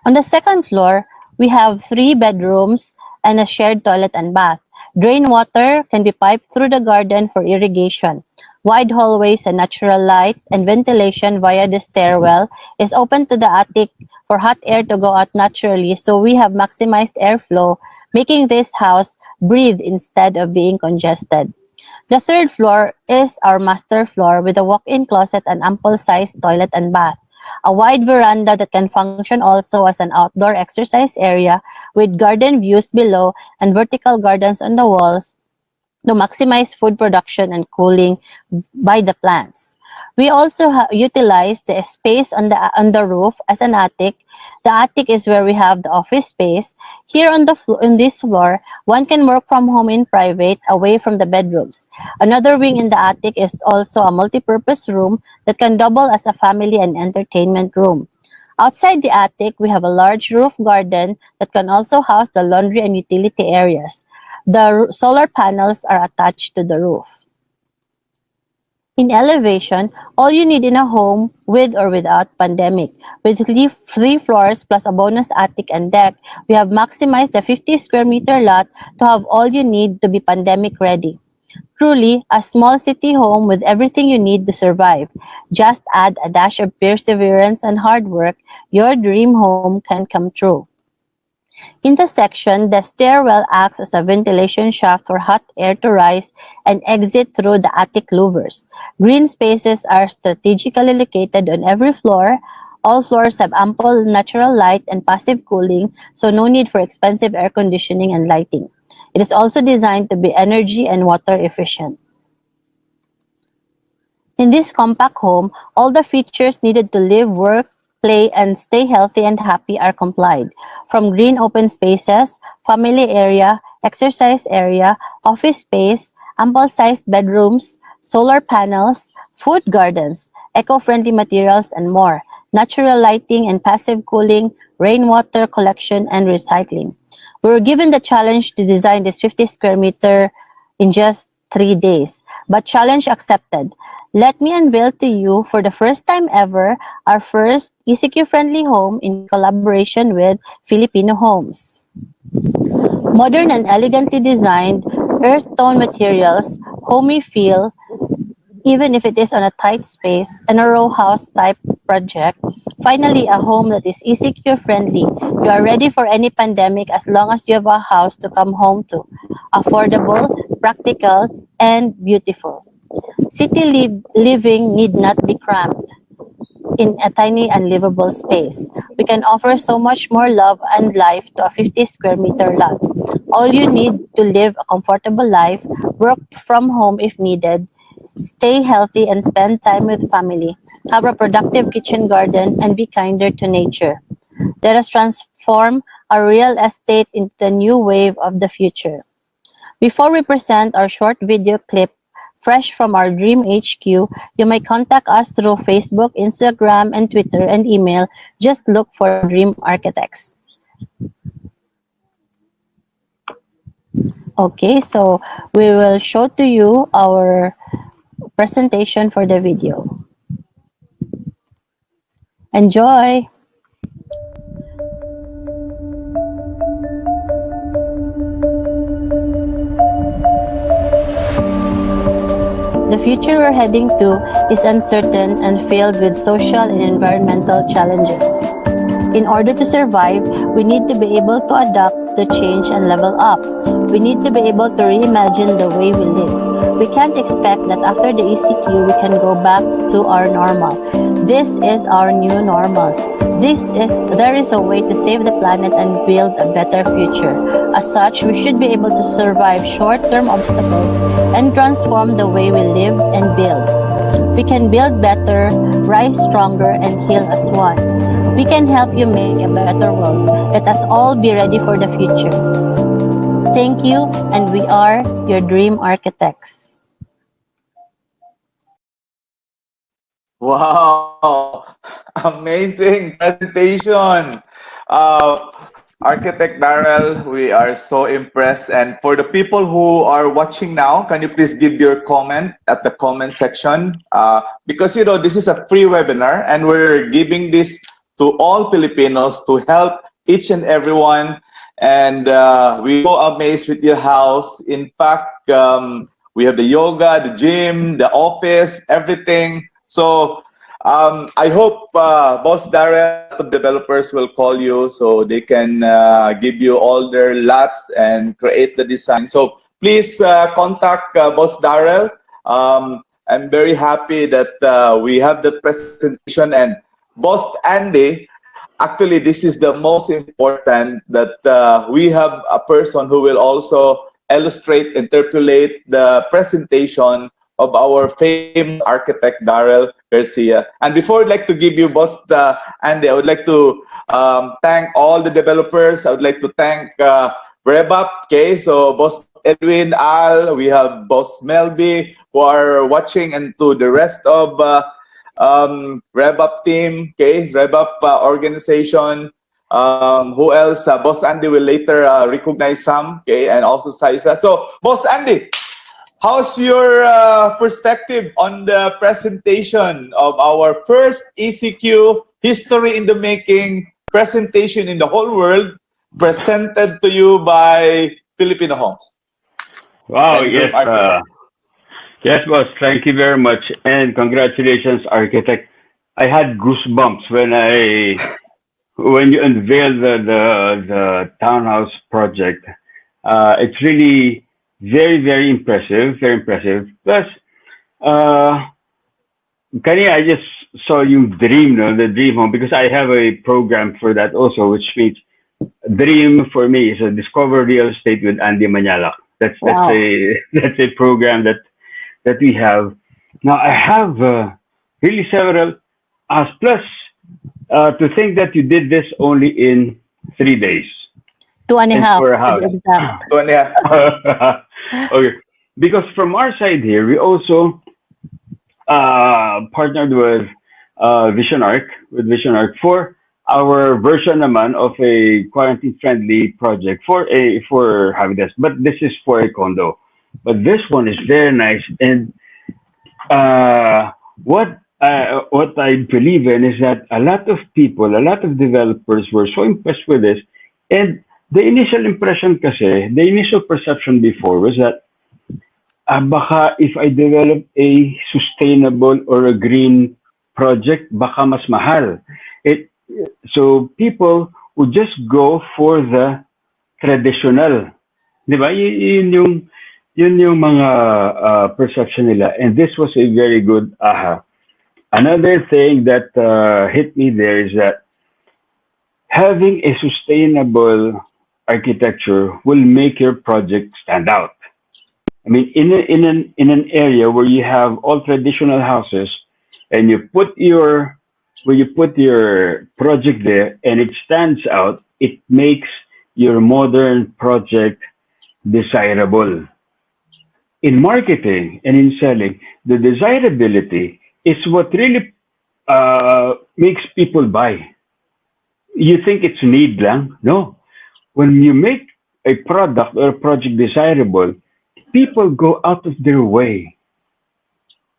On the second floor, we have 3 bedrooms and a shared toilet and bath. Drain water can be piped through the garden for irrigation. Wide hallways and natural light and ventilation via the stairwell is open to the attic for hot air to go out naturally, so we have maximized airflow, making this house breathe instead of being congested. The third floor is our master floor with a walk-in closet and ample-sized toilet and bath. A wide veranda that can function also as an outdoor exercise area with garden views below and vertical gardens on the walls to maximize food production and cooling by the plants. We also utilize the space on the roof as an attic. The attic is where we have the office space. Here on this floor, one can work from home in private, away from the bedrooms. Another wing in the attic is also a multi-purpose room that can double as a family and entertainment room. Outside the attic, we have a large roof garden that can also house the laundry and utility areas. The solar panels are attached to the roof. In elevation, all you need in a home with or without pandemic. With three floors plus a bonus attic and deck, we have maximized the 50 square meter lot to have all you need to be pandemic ready. Truly, a small city home with everything you need to survive. Just add a dash of perseverance and hard work, your dream home can come true. In the section, the stairwell acts as a ventilation shaft for hot air to rise and exit through the attic louvers. Green spaces are strategically located on every floor. All floors have ample natural light and passive cooling, so no need for expensive air conditioning and lighting. It is also designed to be energy and water efficient. In this compact home, all the features needed to live, work, play, and stay healthy and happy are complied. From green open spaces, family area, exercise area, office space, ample-sized bedrooms, solar panels, food gardens, eco-friendly materials, and more. Natural lighting and passive cooling, rainwater collection, and recycling. We were given the challenge to design this 50 square meter in just 3 days, but challenge accepted. Let me unveil to you for the first time ever our first ECQ-friendly home in collaboration with Filipinohomes. Modern and elegantly designed, earth tone materials, homey feel, even if it is on a tight space and a row house type project. Finally, a home that is ECQ friendly. You are ready for any pandemic as long as you have a house to come home to. Affordable, practical, and beautiful. City living need not be cramped in a tiny unlivable space. We can offer so much more love and life to a 50 square meter lot. All you need to live a comfortable life, work from home if needed, stay healthy and spend time with family, have a productive kitchen garden, and be kinder to nature. Let us transform our real estate into the new wave of the future. Before we present our short video clip fresh from our Dream HQ, you may contact us through Facebook, Instagram, and Twitter, and email. Just look for Dream Architects. Okay, so we will show to you our presentation for the video. Enjoy! The future we're heading to is uncertain and filled with social and environmental challenges. In order to survive, we need to be able to adapt to change and level up. We need to be able to reimagine the way we live. We can't expect that after the ECQ we can go back to our normal. This is our new normal. There is a way to save the planet and build a better future. As such, we should be able to survive short-term obstacles and transform the way we live and build. We can build better, rise stronger, and heal as one. We can help you make a better world. Let us all be ready for the future. Thank you, and we are your Dream Architects. Wow, amazing presentation. Uh, Architect Daryl, we are so impressed. And for the people who are watching now, can you please give your comment at the comment section? Because, you know, this is a free webinar and we're giving this to all Filipinos to help each and everyone. And we so amazed with your house. In fact, we have the yoga, the gym, the office, everything. So I hope Boss Daryl, a lot of developers will call you so they can give you all their lots and create the design. So please contact Boss Daryl. I'm very happy that we have that presentation. And Boss Andy, actually, this is the most important that we have a person who will also illustrate, interpolate the presentation of our famous architect, Daryl Garcia. And before I'd like to give you, Boss Andy, I would like to thank all the developers. I would like to thank Rebap, okay? So Boss Edwin, Al, we have Boss Melby who are watching, and to the rest of Rebap team, okay? Rebap organization. Who else? Boss Andy will later recognize some, okay? And also Saisa. So, Boss Andy, how's your perspective on the presentation of our first ECQ history in the making presentation in the whole world, presented to you by Filipinohomes Wow, and yes, Dream Architect? yes, boss. Thank you very much, and congratulations, architect. I had goosebumps when you unveiled the townhouse project. It's really very impressive, very impressive. Plus, uh, Kani, I just saw you dream, no, the dream home, because I have a program for that also, which means dream for me is a discover real estate with Andy Manalak. That's Wow. a that's a program that we have. Now I have really several. Plus, to think that you did this only in 3 days, Two and a and half for a to house. be exact. Tonya. Okay, because from our side here, we also partnered with Vision Arc for our version naman of a quarantine friendly project for Habitats. But this is for a condo. But this one is very nice. And uh, what I believe in is that a lot of people, a lot of developers were so impressed with this. And the initial impression kasi, the initial perception before was that baka if I develop a sustainable or a green project, baka mas mahal. It so people would just go for the traditional, 'di ba? Yun yung mga perception nila, and this was a very good aha. Another thing that hit me there is that having a sustainable architecture will make your project stand out. I mean, in an area where you have all traditional houses, and you put your project there, and it stands out, it makes your modern project desirable. In marketing and in selling, the desirability is what really makes people buy. You think it's need lang? No. When you make a product or a project desirable, people go out of their way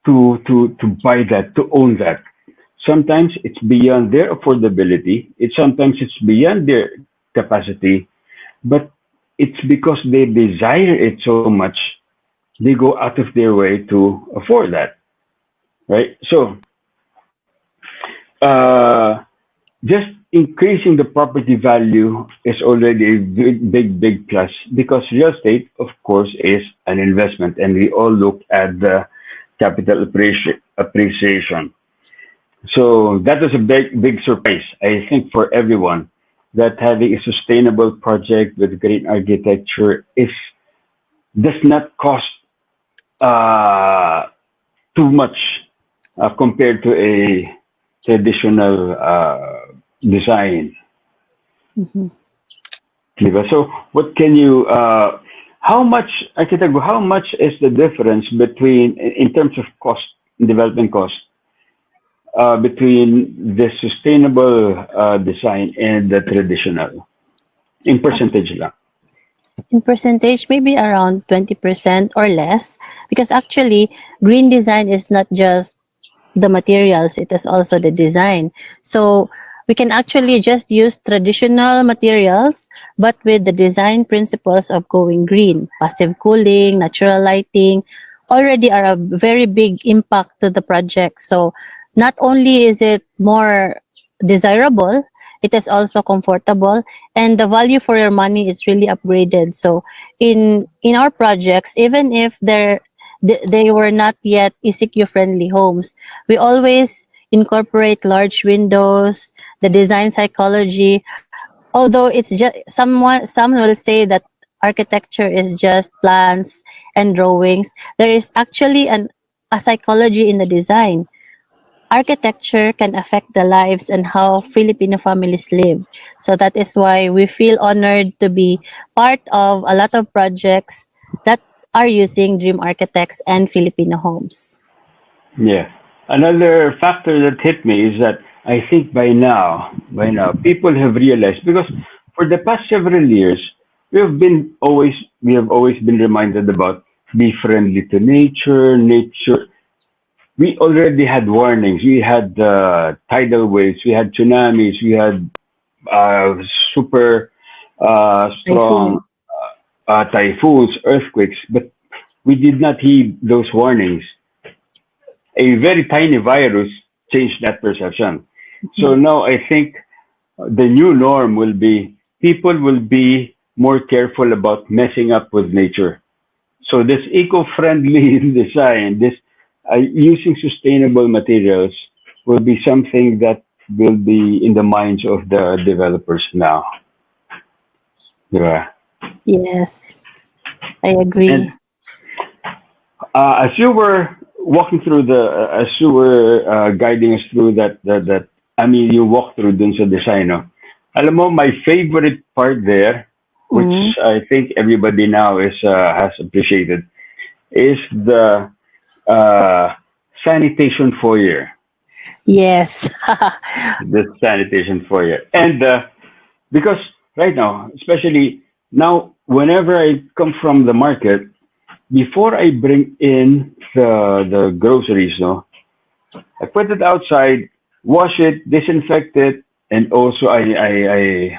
to buy that, to own that. Sometimes it's beyond their affordability. Sometimes it's beyond their capacity, but it's because they desire it so much. They go out of their way to afford that, right? So, uh, just increasing the property value is already a big plus, because real estate, of course, is an investment, and we all look at the capital appreciation. So that was a big surprise, I think, for everyone, that having a sustainable project with green architecture is does not cost uh, too much compared to a traditional design. Mhm. Diba? So what can you how much architect, how much is the difference between in terms of cost, development cost, between the sustainable design and the traditional? In percentage lang. In percentage, maybe around 20% or less, because actually, green design is not just the materials, it is also the design. So we can actually just use traditional materials, but with the design principles of going green. Passive cooling, natural lighting already are a very big impact to the project. So not only is it more desirable, it is also comfortable, and the value for your money is really upgraded. So in our projects, even if they were not yet ECQ friendly homes, we always incorporate large windows, the design psychology. Although it's just some will say that architecture is just plans and drawings, there is actually a psychology in the design. Architecture can affect the lives and how Filipino families live. So that is why we feel honored to be part of a lot of projects that are using Dream Architects and Filipino Homes. Yeah. Another factor that hit me is that I think by now, people have realized, because for the past several years, we have always been reminded about be friendly to nature. Nature. We already had warnings. We had tidal waves. We had tsunamis. We had uh, super strong Typhoons. typhoons, earthquakes, but we did not heed those warnings. A very tiny virus changed that perception. So now I think the new norm will be people will be more careful about messing up with nature. So this eco-friendly design, this using sustainable materials will be something that will be in the minds of the developers now. Yeah. Yes, I And agree. as you were walking through as you were guiding us through that, I mean, you walked through dun sa design, no? Alam mo, my favorite part there, which Mm, I think everybody now has appreciated, is the uh, sanitation foyer. yes. The sanitation foyer. And because right now, especially now, whenever I come from the market, before I bring in the groceries, no, I put it outside, wash it, disinfect it, and also I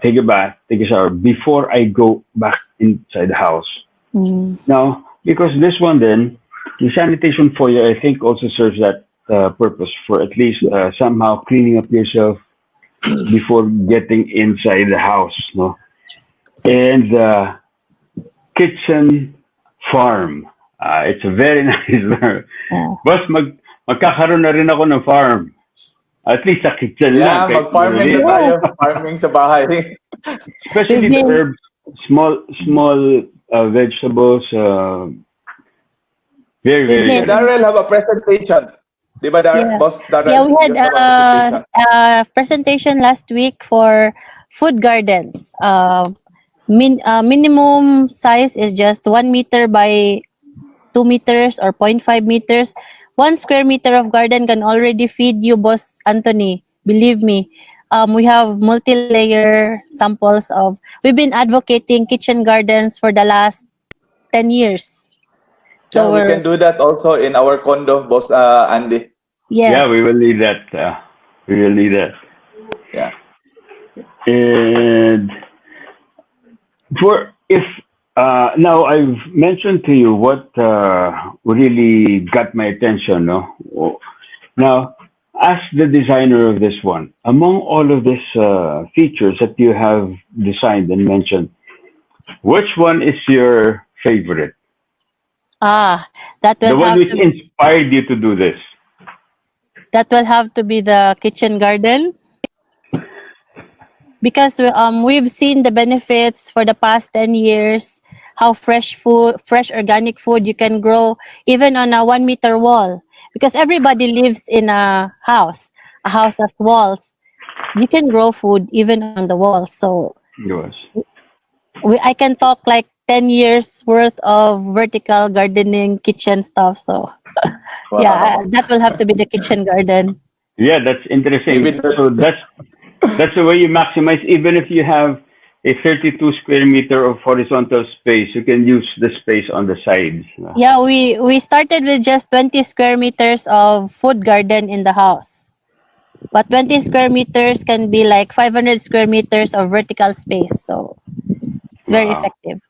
take a bath, take a shower before I go back inside the house. Mm, Now, because this one then, the sanitation foyer, I think also serves that purpose for at least somehow cleaning up yourself before getting inside the house, no? And kitchen farm. It's a very nice. yeah. Boss, magkakaroon na rin ako ng farm. At least sa kitchen lang, Yeah, kahit mag-farming na maliit. Yes, tayo. Farming sa bahay. we've Especially the been, herbs, small vegetables, very, we've very Okay, good. been, Daryl have a presentation. Di ba, yeah. Boss Yeah, Daryl? we had You have a presentation. a presentation last week for food gardens. Minimum size is just 1 meter by 2 meters or 0.5 meters. 1 square meter of garden can already feed you, Boss Anthony. Believe me. We have multi-layer samples of. We've been advocating kitchen gardens for the last 10 years. Yeah, So we we're can do that also in our condo, Boss Andy. Yeah, yes. we will need that. We will need that. Yeah. And for if now I've mentioned to you what really got my attention. No, now as the designer of this one, among all of these features that you have designed and mentioned, which one is your favorite? Ah, that The will one have which to inspired you to do this? be the kitchen garden, because we've seen the benefits for the past 10 years, how fresh organic food you can grow even on a 1 meter wall, because everybody lives in a house has walls. You can grow food even on the walls. So Yours. I can talk like 10 years worth of vertical gardening kitchen stuff. So yeah, Wow. that will have to be the kitchen garden. Yeah, that's Maybe interesting. that. So that's the way you maximize, even if you have. a 32 square meter of horizontal space, you can use the space on the sides. Yeah, we started with just 20 square meters of food garden in the house. But 20 square meters can be like 500 square meters of vertical space. So it's very Wow. effective.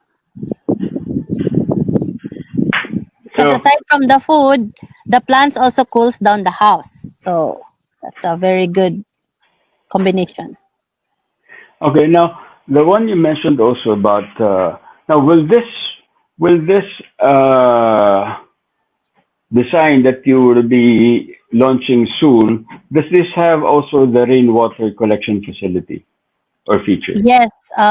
Because So, aside from the food, the plants also cools down the house. So that's a very good combination. okay, now the one you mentioned also about now will this design that you will be launching soon, does this have also the rainwater collection facility or feature? Yes,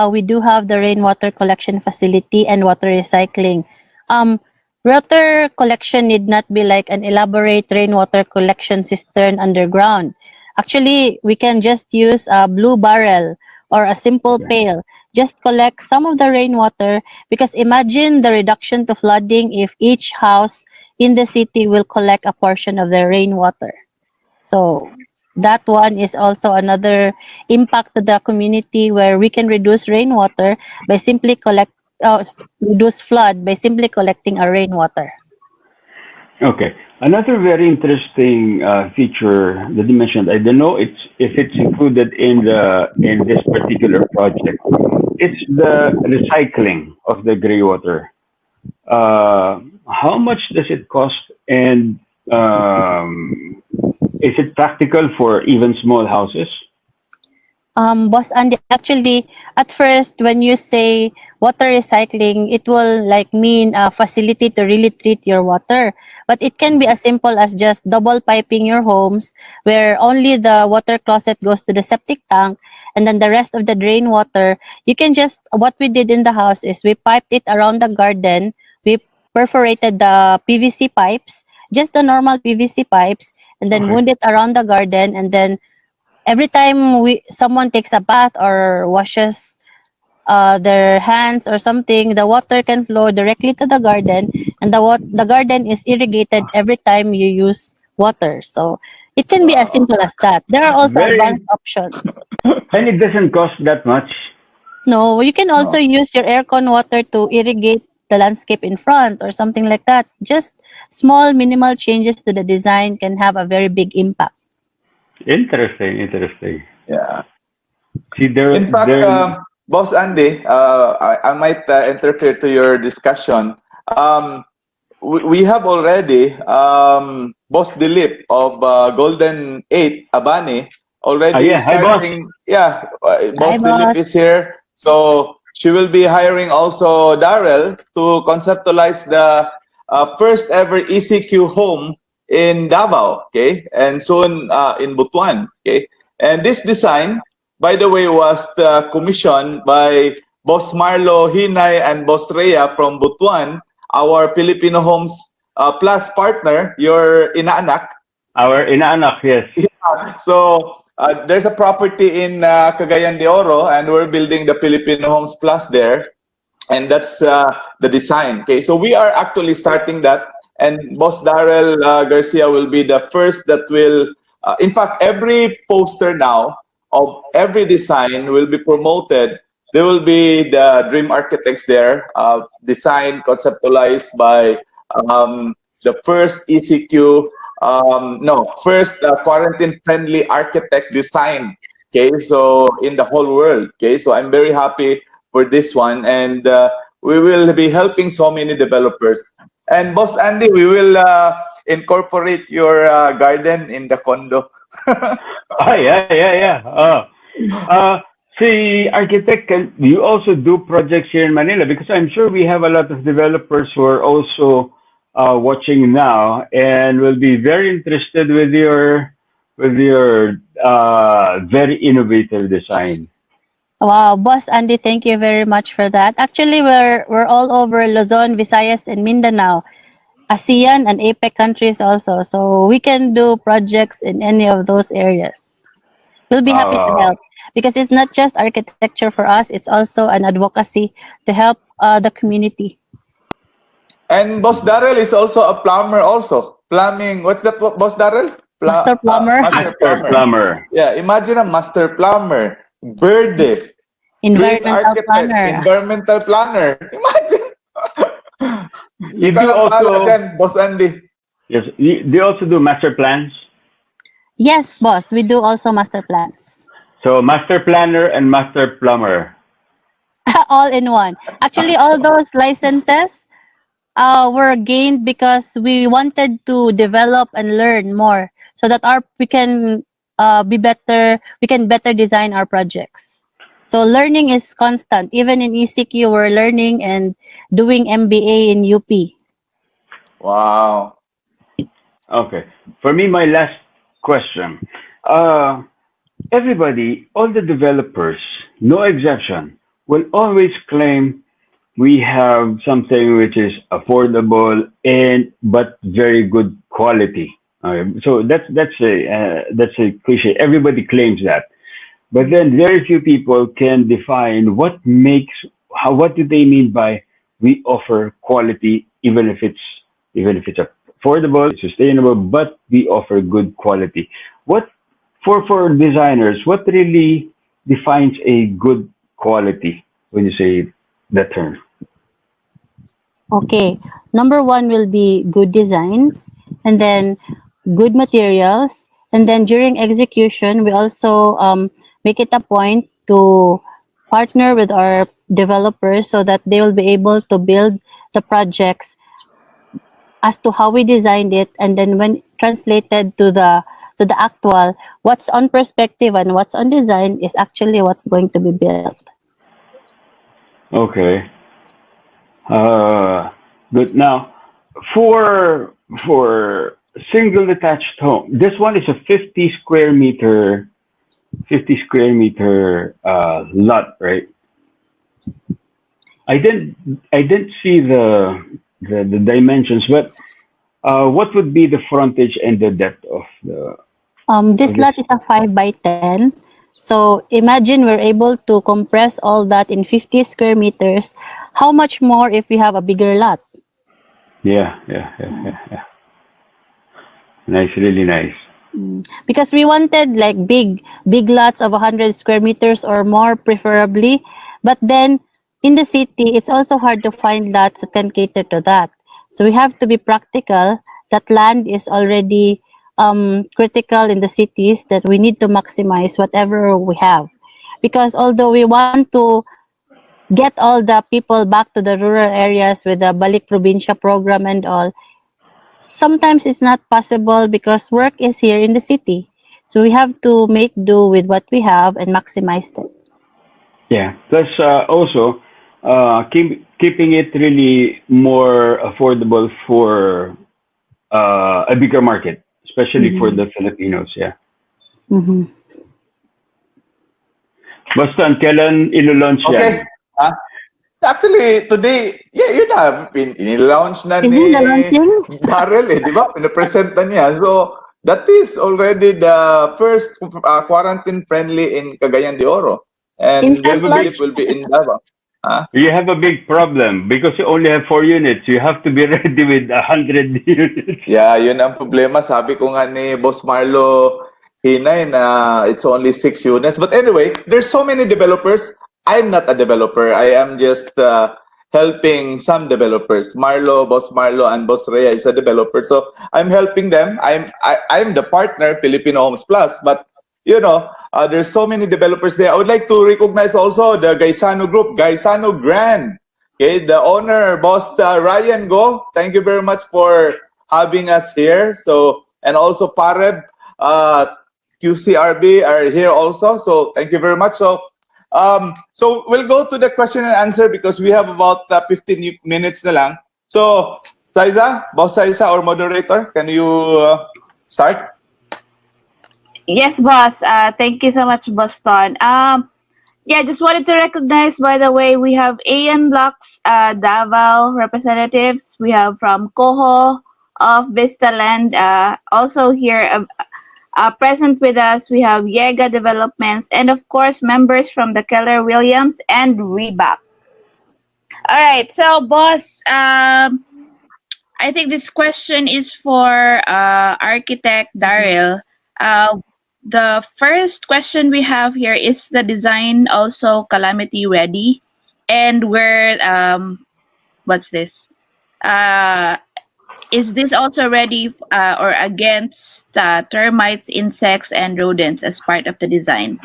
we do have the rainwater collection facility and water recycling. Um, Water collection need not be like an elaborate rainwater collection cistern underground. Actually, we can just use a blue barrel or a simple Okay. pail. Just collect some of the rainwater because imagine the reduction to flooding if each house in the city will collect a portion of the rainwater. So that one is also another impact to the community where we can reduce rainwater by simply reduce flood by simply collecting our rainwater. Okay. Another very interesting feature that you mentioned, I don't know if it's included in this particular project. It's the recycling of the gray water. How much does it cost, and is it practical for even small houses? Boss Andy, actually, at first, when you say water recycling, it will like mean a facility to really treat your water. But it can be as simple as just double piping your homes, where only the water closet goes to the septic tank, and then the rest of the drain water, you can just, what we did in the house is we piped it around the garden. We perforated the PVC pipes, just the normal PVC pipes, and then Okay. wound it around the garden, and then every time we someone takes a bath or washes their hands or something, the water can flow directly to the garden, and the garden is irrigated every time you use water. So it can be as Wow. simple as that. There are also Very, advanced options. and it doesn't cost that much. No, you can also No. use your aircon water to irrigate the landscape in front or something like that. Just small minimal changes to the design can have a very big impact. Interesting, interesting. Yeah. See, In fact, there. Boss Andy, I might interfere to your discussion. We have already Boss Dilip of Golden 8 Abani Ah, already yeah. Hi, boss. starting. Yeah, Hi, Boss Dilip boss. is here. So she will be hiring also Daryl to conceptualize the first ever ECQ home in Davao, okay, and soon in Butuan, okay. And this design, by the way, was commissioned by Boss Marlo Hinay and Boss Rhea from Butuan, our Filipino Homes Plus partner, your inaanak. Our inaanak, yes. So there's a property in Cagayan de Oro, and we're building the Filipino Homes Plus there, and that's the design. Okay, so we are actually starting that, and Boss Daryl Garcia will be the first that will. In fact, every poster now of every design will be promoted. There will be the dream architects there, designed, conceptualized by the first ECQ, no, first quarantine-friendly architect design. Okay, so in the whole world. Okay, so I'm very happy for this one, and we will be helping so many developers. And Boss Andy, we will incorporate your garden in the condo. Ah, yeah, yeah, yeah. Uh, see, architect, do you also do projects here in Manila? Because I'm sure we have a lot of developers who are also watching now and will be very interested with your very innovative design. Wow, boss Andy, thank you very much for that. Actually, we're all over Luzon, Visayas, and Mindanao, ASEAN and APEC countries also. So we can do projects in any of those areas. We'll be happy to Wow. help because it's not just architecture for us; it's also an advocacy to help the community. And Boss Daryl is also a plumber also. Plumbing, what's that, Boss Daryl? Master plumber. Master Master plumber. plumber. Yeah, imagine a master plumber, birthday. Green Environmental architect, planner. environmental planner. Imagine. You Ikaw do nang bahala also, dyan, Boss Andy. yes, do you also do master plans? Yes, boss. We do also master plans. So master planner and master plumber. All in one. Actually, all those licenses were gained because we wanted to develop and learn more so that our we can be better. We can better design our projects. So learning is constant. Even in ECQ, we're learning and doing MBA in UP. Wow. Okay. For me, my last question. Uh, Everybody, all the developers, no exception, will always claim we have something which is affordable and but very good quality. So that's a cliche. Everybody claims that, but then very few people can define what makes how what do they mean by we offer quality even if it's affordable, it's sustainable, but we offer good quality. What for designers, what really defines a good quality when you say that term? Okay. Number one will be good design, and then good materials, and then during execution, we also make it a point to partner with our developers so that they will be able to build the projects as to how we designed it, and then when translated to the actual, what's on perspective and what's on design is actually what's going to be built. Okay. Uh, good. Now, for for single detached home, this one is a 50 square meter lot, right? I didn't see the dimensions, but what would be the frontage and the depth of This this? lot is a 5 by 10. So imagine we're able to compress all that in 50 square meters. How much more if we have a bigger lot? Yeah. Nice, really nice. Because we wanted like big lots of 100 square meters or more preferably. But then in the city, it's also hard to find lots that can cater to that. So we have to be practical that land is already critical in the cities, that we need to maximize whatever we have. Because although we want to get all the people back to the rural areas with the Balik Probinsya program and all, sometimes it's not possible because work is here in the city. So we have to make do with what we have and maximize it. Yeah. Plus, also, keeping it really more affordable for a bigger market, especially for Mm-hmm. the Filipinos. Yeah. Mm-hmm. Basta, kailan ilo-launch yan? Okay. Ah, actually, today, yeah, yun na, in-launch na Is ni this the launching? Daryl eh, di ba? Pinapresent na niya. So, that is already the first quarantine-friendly in Cagayan de Oro. You And have Instant a next big week launch? will be in Davao. Ah, you have a big problem because you only have 4 units. You have to be ready with 100 units. yeah, yun ang problema. Sabi ko nga ni Boss Marlo Hinay na it's only 6 units. But anyway, there's so many developers. I'm not a developer. I am just helping some developers. Boss Marlo, and Boss Rhea is a developer. So I'm helping them. I'm the partner, Filipinohomes Plus. But you know, there's so many developers there. I would like to recognize also the Gaisano Group, Gaisano Grand. Okay, the owner, Boss Ryan Go. Thank you very much for having us here. So, and also Pareb, QCRB are here also. So thank you very much. So we'll go to the question and answer because we have about 15 minutes na lang. So, Saiza, Boss Saiza or moderator, can you start? Yes, boss. Thank you so much, Boston. Yeah, just wanted to recognize, by the way, we have AN Blocks Davao representatives. We have from Coho of Vistaland. Also here, present with us, we have Yega Developments, and of course, members from the Keller Williams and Reebok. All right, so boss, I think this question is for architect Daryl. Uh, the first question we have here is the design also calamity ready? And we're what's this? Uh, is this also ready or against termites, insects, and rodents as part of the design?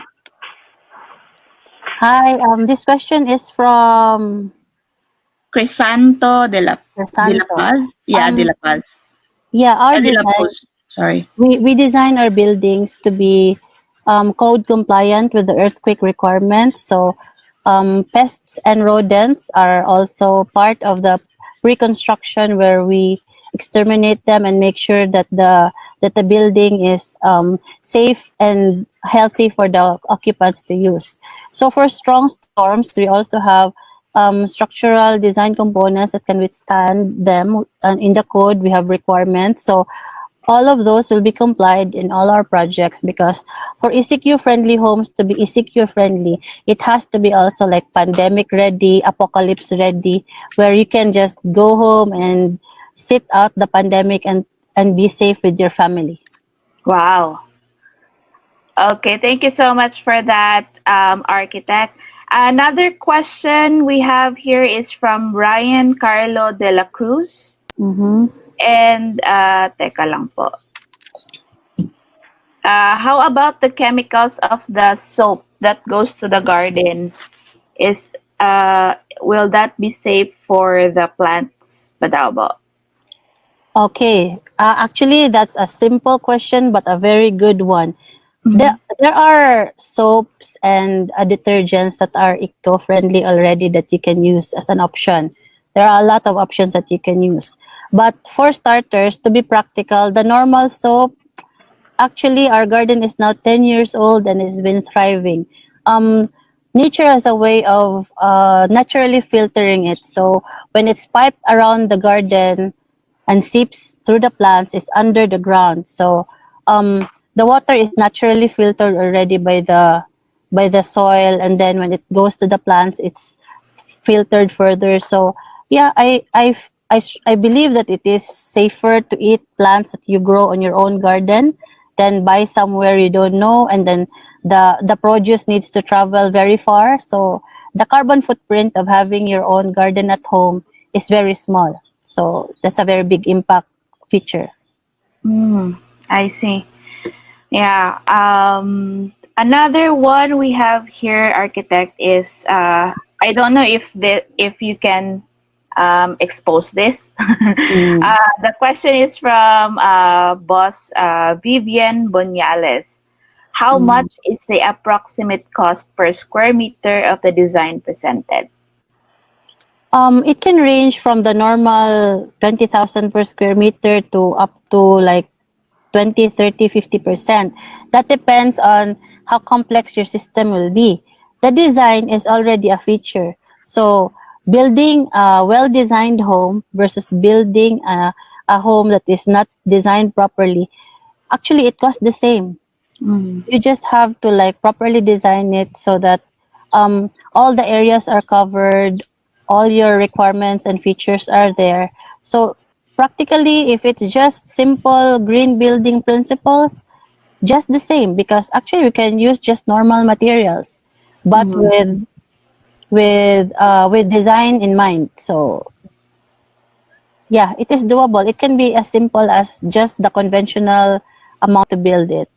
Hi, this question is from Crisanto de la Santo. Paz? Yeah, de Um, la Paz. yeah, our De la design, Puz. Sorry. we design our buildings to be code compliant with the earthquake requirements. So pests and rodents are also part of the pre-construction where we exterminate them and make sure that the building is safe and healthy for the occupants to use. So for strong storms, we also have structural design components that can withstand them. And in the code, we have requirements. So all of those will be complied in all our projects because for ECQ friendly homes to be ECQ friendly, it has to be also like pandemic ready, apocalypse ready, where you can just go home and sit out the pandemic and be safe with your family. Wow. Okay, thank you so much for that, architect. Another question we have here is from Ryan Carlo de la Cruz. Mm-hmm. And, teka lang po. How about the chemicals of the soap that goes to the garden? Is will that be safe for the plants? Padao. Okay, actually, that's a simple question, but a very good one. Mm-hmm. There are soaps and detergents that are eco-friendly already that you can use as an option. There are a lot of options that you can use. But for starters, to be practical, the normal soap, actually, our garden is now 10 years old and it's been thriving. Um, Nature has a way of naturally filtering it. So when it's piped around the garden, and seeps through the plants is under the ground. So the water is naturally filtered already by the soil, and then when it goes to the plants, it's filtered further. So yeah, I believe that it is safer to eat plants that you grow on your own garden than buy somewhere you don't know, and then the produce needs to travel very far. So the carbon footprint of having your own garden at home is very small. So that's a very big impact feature. Mm, I see. Yeah. Another one we have here, architect, is I don't know if you can expose this. Mm. The question is from boss Vivian Bonyales. How Mm. much is the approximate cost per square meter of the design presented? It can range from the normal 20,000 per square meter to up to like 20, 30, 50%. That depends on how complex your system will be. The design is already a feature. So building a well-designed home versus building a home that is not designed properly, actually it costs the same. Mm. You just have to like properly design it so that all the areas are covered, all your requirements and features are there. So practically, if it's just simple green building principles, just the same, because actually we can use just normal materials, but Mhm. with design in mind. So yeah, it is doable. It can be as simple as just the conventional amount to build it.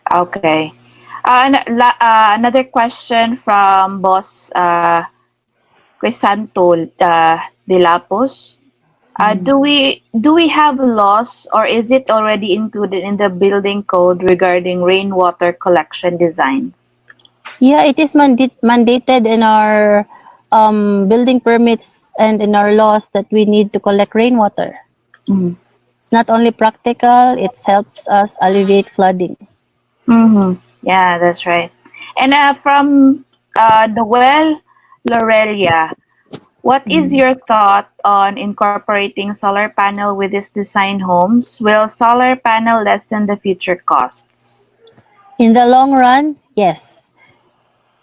Okay. Another question from boss Crisanto de Lapos. Do we have laws or is it already included in the building code regarding rainwater collection designs? Yeah, it is mandated in our building permits and in our laws that we need to collect rainwater. Mm-hmm. It's not only practical, it helps us alleviate flooding. Mm-hmm. Yeah, that's right. And from Noel Lorelia, what is Mm. your thought on incorporating solar panel with these design homes? Will solar panel lessen the future costs? In the long run, yes.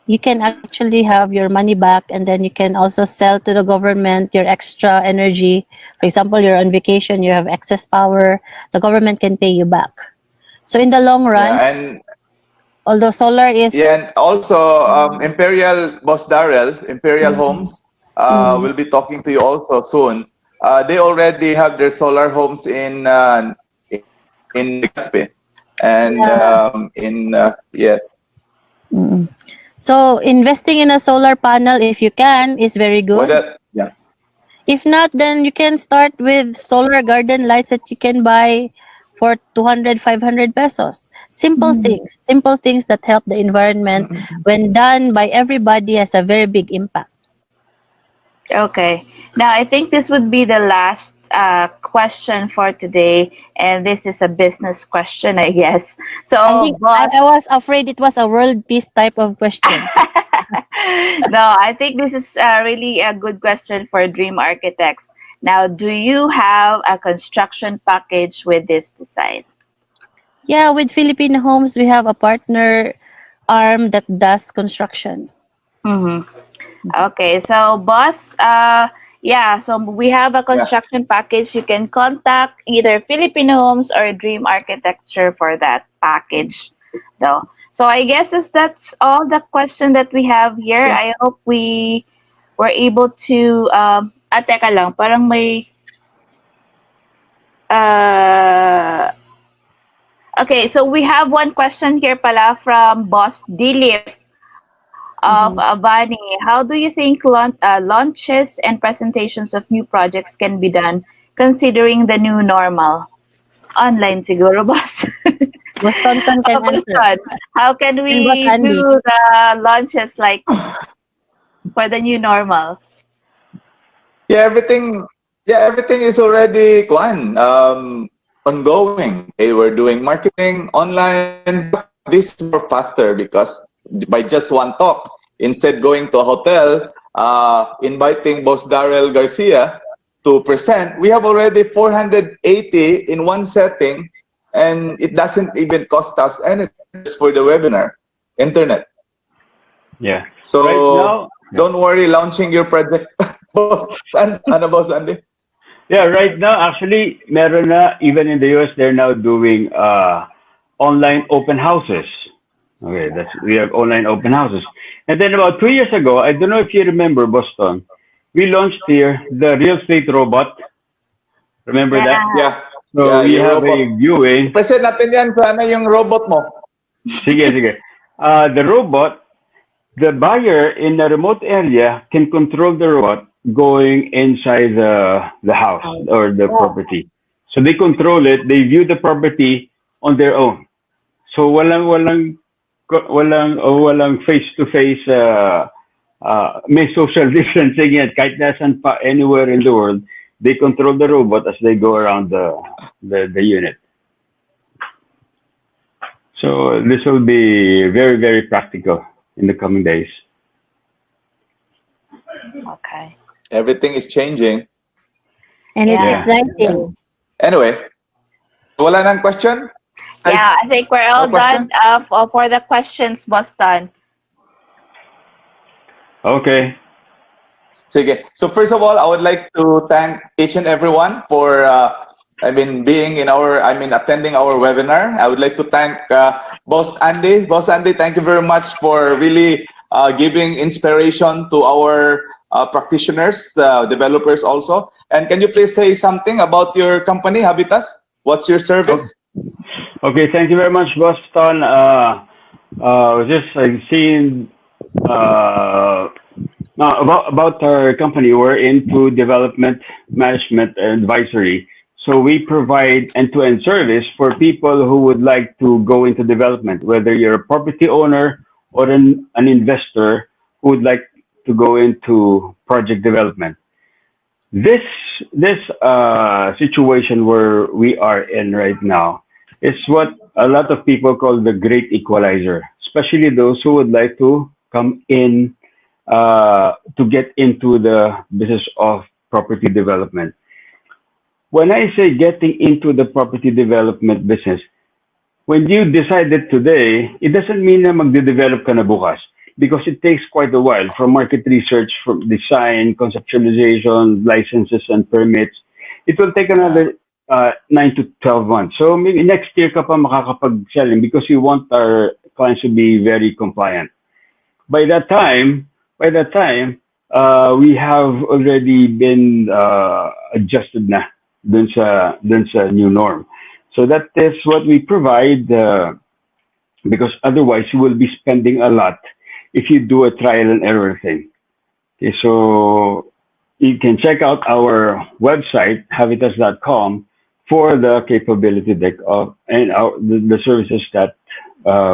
You can actually have your money back, and then you can also sell to the government your extra energy. For example, you're on vacation, you have excess power, the government can pay you back. So in the long run, Yeah, and although solar yeah, is and also Imperial Boss Daryl, Imperial mm, Homes, mm, will be talking to you also soon. They already have their solar homes in Legazpi, and yeah. in yes. Mm. So investing in a solar panel, if you can, is very What good. that? Yeah. If not, then you can start with solar garden lights that you can buy for 200, 500 pesos. Simple things that help the environment when done by everybody has a very big impact. Okay. Now, I think this would be the last question for today, and this is a business question, I guess. I So, think boss, I was afraid it was a world peace type of question. no, I think this is really a good question for Dream Architects. Now, do you have a construction package with this design? Yeah, with Filipino Homes, we have a partner arm that does construction. Mm-hmm. Okay, so boss, yeah, so we have a Yeah. construction package. You can contact either Filipino Homes or Dream Architecture for that package, though. So I guess that's all the question that we have here. Yeah. I hope we were able to. Teka lang, parang may. Uh, okay, so we have one question here pala from Boss Dilip of Mhm. Avani. How do you think launches and presentations of new projects can be done considering the new normal? Online siguro, boss. Boss Tonton How can about answer. that? How can And Boss we do Andy. the launches like for the new normal? Yeah, everything is already ongoing. Okay, we're doing marketing online, but this is more faster because by just one talk, instead going to a hotel, inviting Boss Daryl Garcia to present, we have already 480 in one setting, and it doesn't even cost us anything just for the webinar, internet. Yeah. Right So now, yeah. don't worry launching your project, Boss Andy. Yeah, right now, actually, meron na, even in the US, they're now doing online open houses. Okay, we have online open houses. And then about 2 years ago, I don't know if you remember, Boston, we launched here the real estate robot. Remember Yeah. that? Yeah, So yeah, we your have a robot. viewing. I-present natin yan, sana yung robot mo. Sige, sige. The robot, the buyer in a remote area can control the robot going inside the house or the Oh, property. So they control it, they view the property on their own. So walang face to face may social distancing yan kahit nasan pa anywhere in the world. They control the robot as they go around the unit. So this will be very, very practical in the coming days. okay. Everything is changing. And it's Yeah. Yeah. Yeah. exciting. Anyway, wala nang question? Yeah, I think we're No all done question? for the questions, Boston. Okay. Sige. So first of all, I would like to thank each and everyone for attending our webinar. I would like to thank Boss Andy. Boss Andy, thank you very much for really giving inspiration to our practitioners, developers also. And can you please say something about your company, Habitas? What's your Oh, service? okay. Thank you very much, Boston. Just I've seen uh, about our company. We're into development management and advisory. So we provide end-to-end service for people who would like to go into development, whether you're a property owner or an investor who would like to go into project development. This this situation where we are in right now is what a lot of people call the great equalizer, especially those who would like to come in to get into the business of property development. When I say getting into the property development business, when you decided today, it doesn't mean na magde-develop ka na bukas because it takes quite a while from market research, from design, conceptualization, licenses and permits. It will take Yeah. another 9 to 12 months. So maybe next year ka pa makakapag-selling because we want our clients to be very compliant. By that time, we have already been adjusted na dun sa new norm. So that is what we provide because otherwise you will be spending a lot if you do a trial and error thing. Okay, so you can check out our website, habitas.com, for the capability deck of and the services that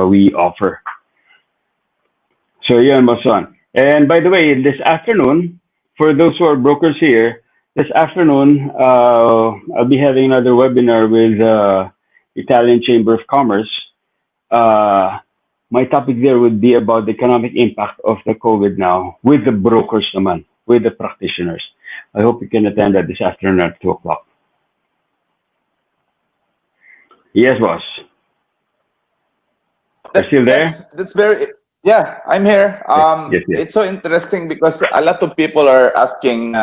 we offer. So yeah, Mason. And by the way, this afternoon, for those who are brokers here, this afternoon I'll be having another webinar with Italian Chamber of Commerce. Uh, my topic there would be about the economic impact of the COVID now with the brokers naman, with the practitioners. I hope you can attend that this afternoon at 2 o'clock. Yes, boss. You're still there? That's very, yeah, I'm here. Yes. It's so interesting because a lot of people are asking,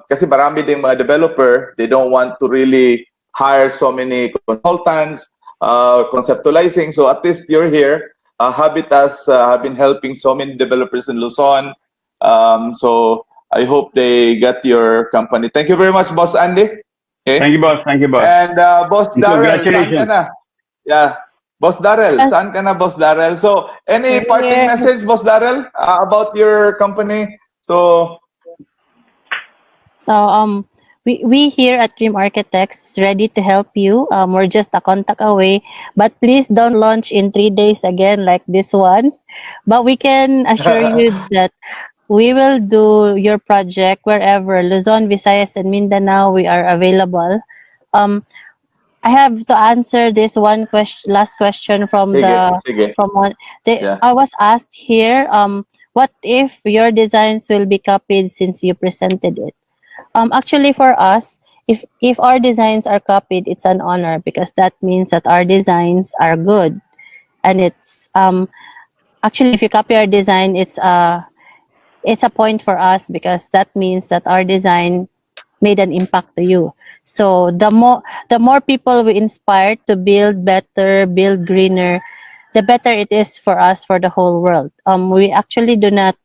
kasi marami ding mga developer, they don't want to really hire so many consultants, conceptualizing. So at least you're here. Habitas have been helping so many developers in Luzon. So I hope they got your company. Thank you very much, Boss Andy. Okay. Thank you, boss. Thank you, boss. And Boss And Daryl, saan ka congratulations. na? Yeah. Boss Daryl, saan ka na, Boss Daryl? So, any parting Here. message, Boss Daryl, about your company? So, So we here at Dream Architects is ready to help you. We're just a contact away, but please don't launch in 3 days again like this one. But we can assure you that we will do your project wherever Luzon, Visayas, and Mindanao. We are available. Um, I have to answer this one question, last question from sige. one. Yeah. I was asked here. What if your designs will be copied since you presented it? Actually, for us, if our designs are copied, it's an honor because that means that our designs are good, and it's actually if you copy our design, it's a point for us because that means that our design made an impact to you. So the more people we inspire to build better, build greener, the better it is for us, for the whole world. We actually do not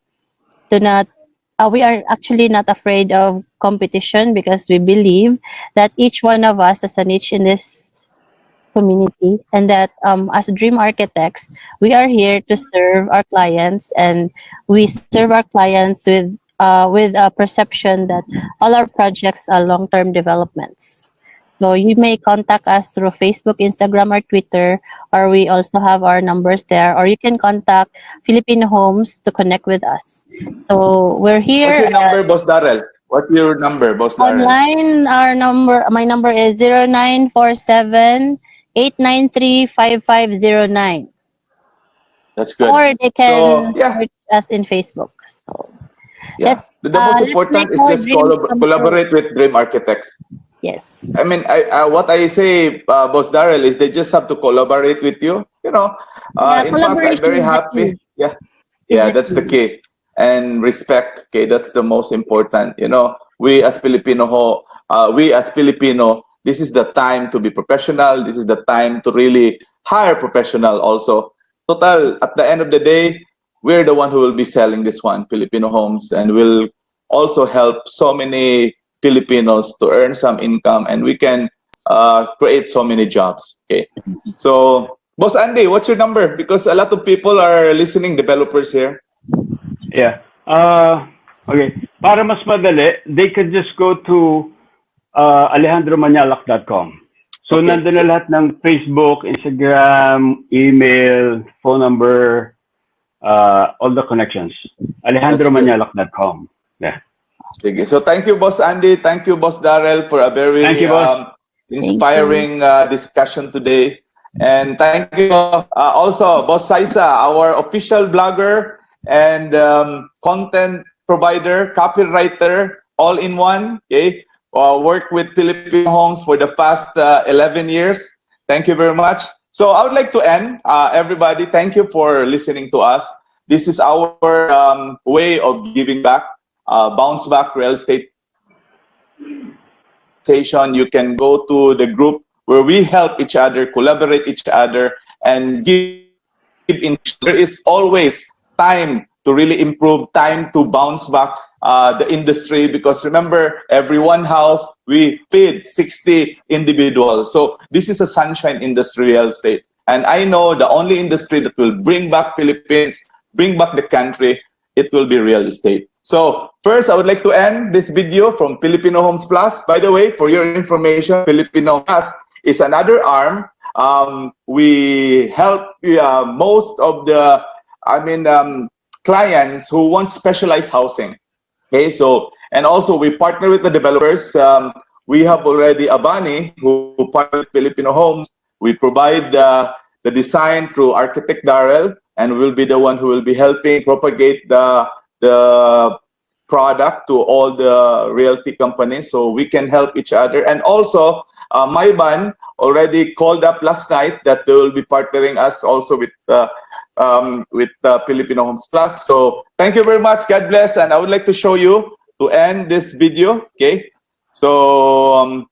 we are actually not afraid of competition because we believe that each one of us has a niche in this community, and that as dream architects we are here to serve our clients, and we serve our clients with a perception that all our projects are long-term developments. So you may contact us through Facebook, Instagram, or Twitter, or we also have our numbers there, or you can contact Filipinohomes to connect with us. So we're What's here your number, Boss Daryl? What's your number, Boss Daryl? online. My number is 0947-893-5509. That's good. Or they So, can yeah, search us in Facebook. So yeah. The most let's make important is more just dreams come true. collaborate with Dream Architects. Yes. I mean, what I say, Boss Daryl, is they just have to collaborate with you. Yeah, In fact, I'm collaboration very is the happy. key. Yeah, Is yeah, the that's the key. key. And respect. Okay, that's the most important. We as Filipino, this is the time to be professional. This is the time to really hire professional. Also, total. At the end of the day, we're the one who will be selling this one, Filipino homes, and will also help so many Filipinos to earn some income, and we can create so many jobs. Okay, so Boss Andy, what's your number? Because a lot of people are listening, developers here. Yeah. Okay. Para mas madali, they could just go to alejandromanyalak.com. So Okay, nandun na lahat ng Facebook, Instagram, email, phone number, all the connections. that's good. alejandromanyalak.com. Yeah. Sige. So thank you, Boss Andy. Thank you, Boss Daryl, for a Thank very you, boss. Thank you. inspiring discussion today. And thank you also, Boss Saisa, our official blogger and content provider, copywriter, all in one. Okay, worked with Filipino Homes for the past 11 years. Thank you very much. So I would like to end, everybody. Thank you for listening to us. This is our way of giving back, bounce back real estate organization, you can go to the group where we help each other, collaborate each other, and give information. There is always time to really improve, time to bounce back the industry, because remember, every one house we feed 60 individuals. So this is a sunshine industry, real estate. And I know the only industry that will bring back Philippines, bring back the country, it will be real estate. So first, I would like to end this video from Filipino Homes Plus. By the way, for your information, Filipino Plus is another arm. We help most of the, clients who want specialized housing. Okay, so, and also we partner with the developers. We have already Abani, who partner with Filipino Homes. We provide the design through architect Daryl, and we'll be the one who will be helping propagate the product to all the realty companies, so we can help each other. And also, Mayban already called up last night that they will be partnering us also with Filipino Homes Plus. So thank you very much. God bless. And I would like to show you to end this video. Okay. So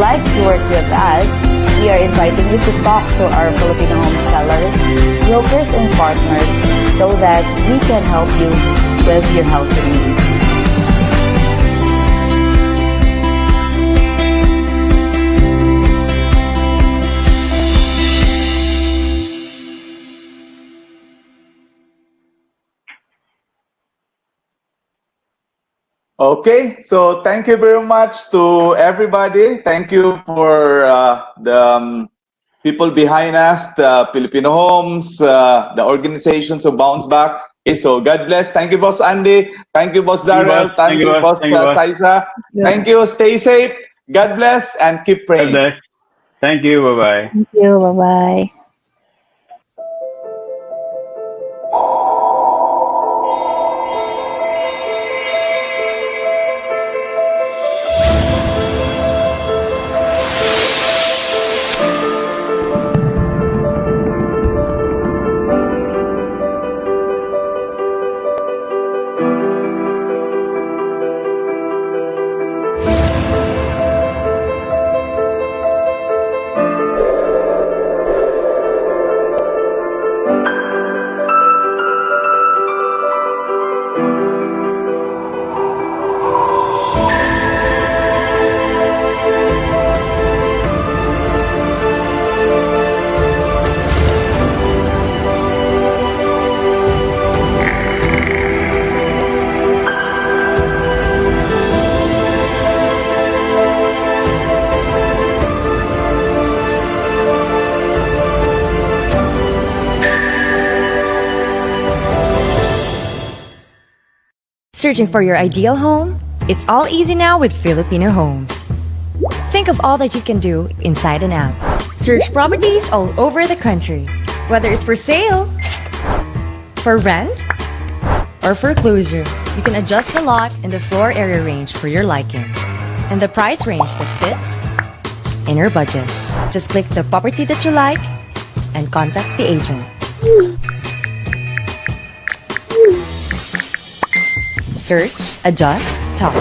like to work with us, we are inviting you to talk to our Filipino home sellers, brokers, and partners so that we can help you with your housing needs. okay, so thank you very much to everybody. Thank you for the people behind us, the Filipino Homes, the organizations who bounce back. Okay, so God bless. Thank you, Boss Andy. Thank you, Boss Daryl. Thank you, Boss Saisa. Thank you. Stay safe. God bless and keep God praying. bless. Thank you. Bye-bye. Thank you. Bye-bye. Searching for your ideal home? It's all easy now with Filipino Homes. Think of all that you can do inside and out. Search properties all over the country, whether it's for sale, for rent, or foreclosure. You can adjust the lot and the floor area range for your liking, and the price range that fits in your budget. Just click the property that you like and contact the agent. Search, adjust, talk.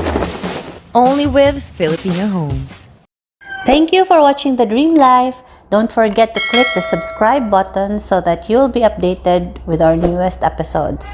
Only with Filipino Homes. Thank you for watching The Dream Life. Don't forget to click the subscribe button so that you'll be updated with our newest episodes.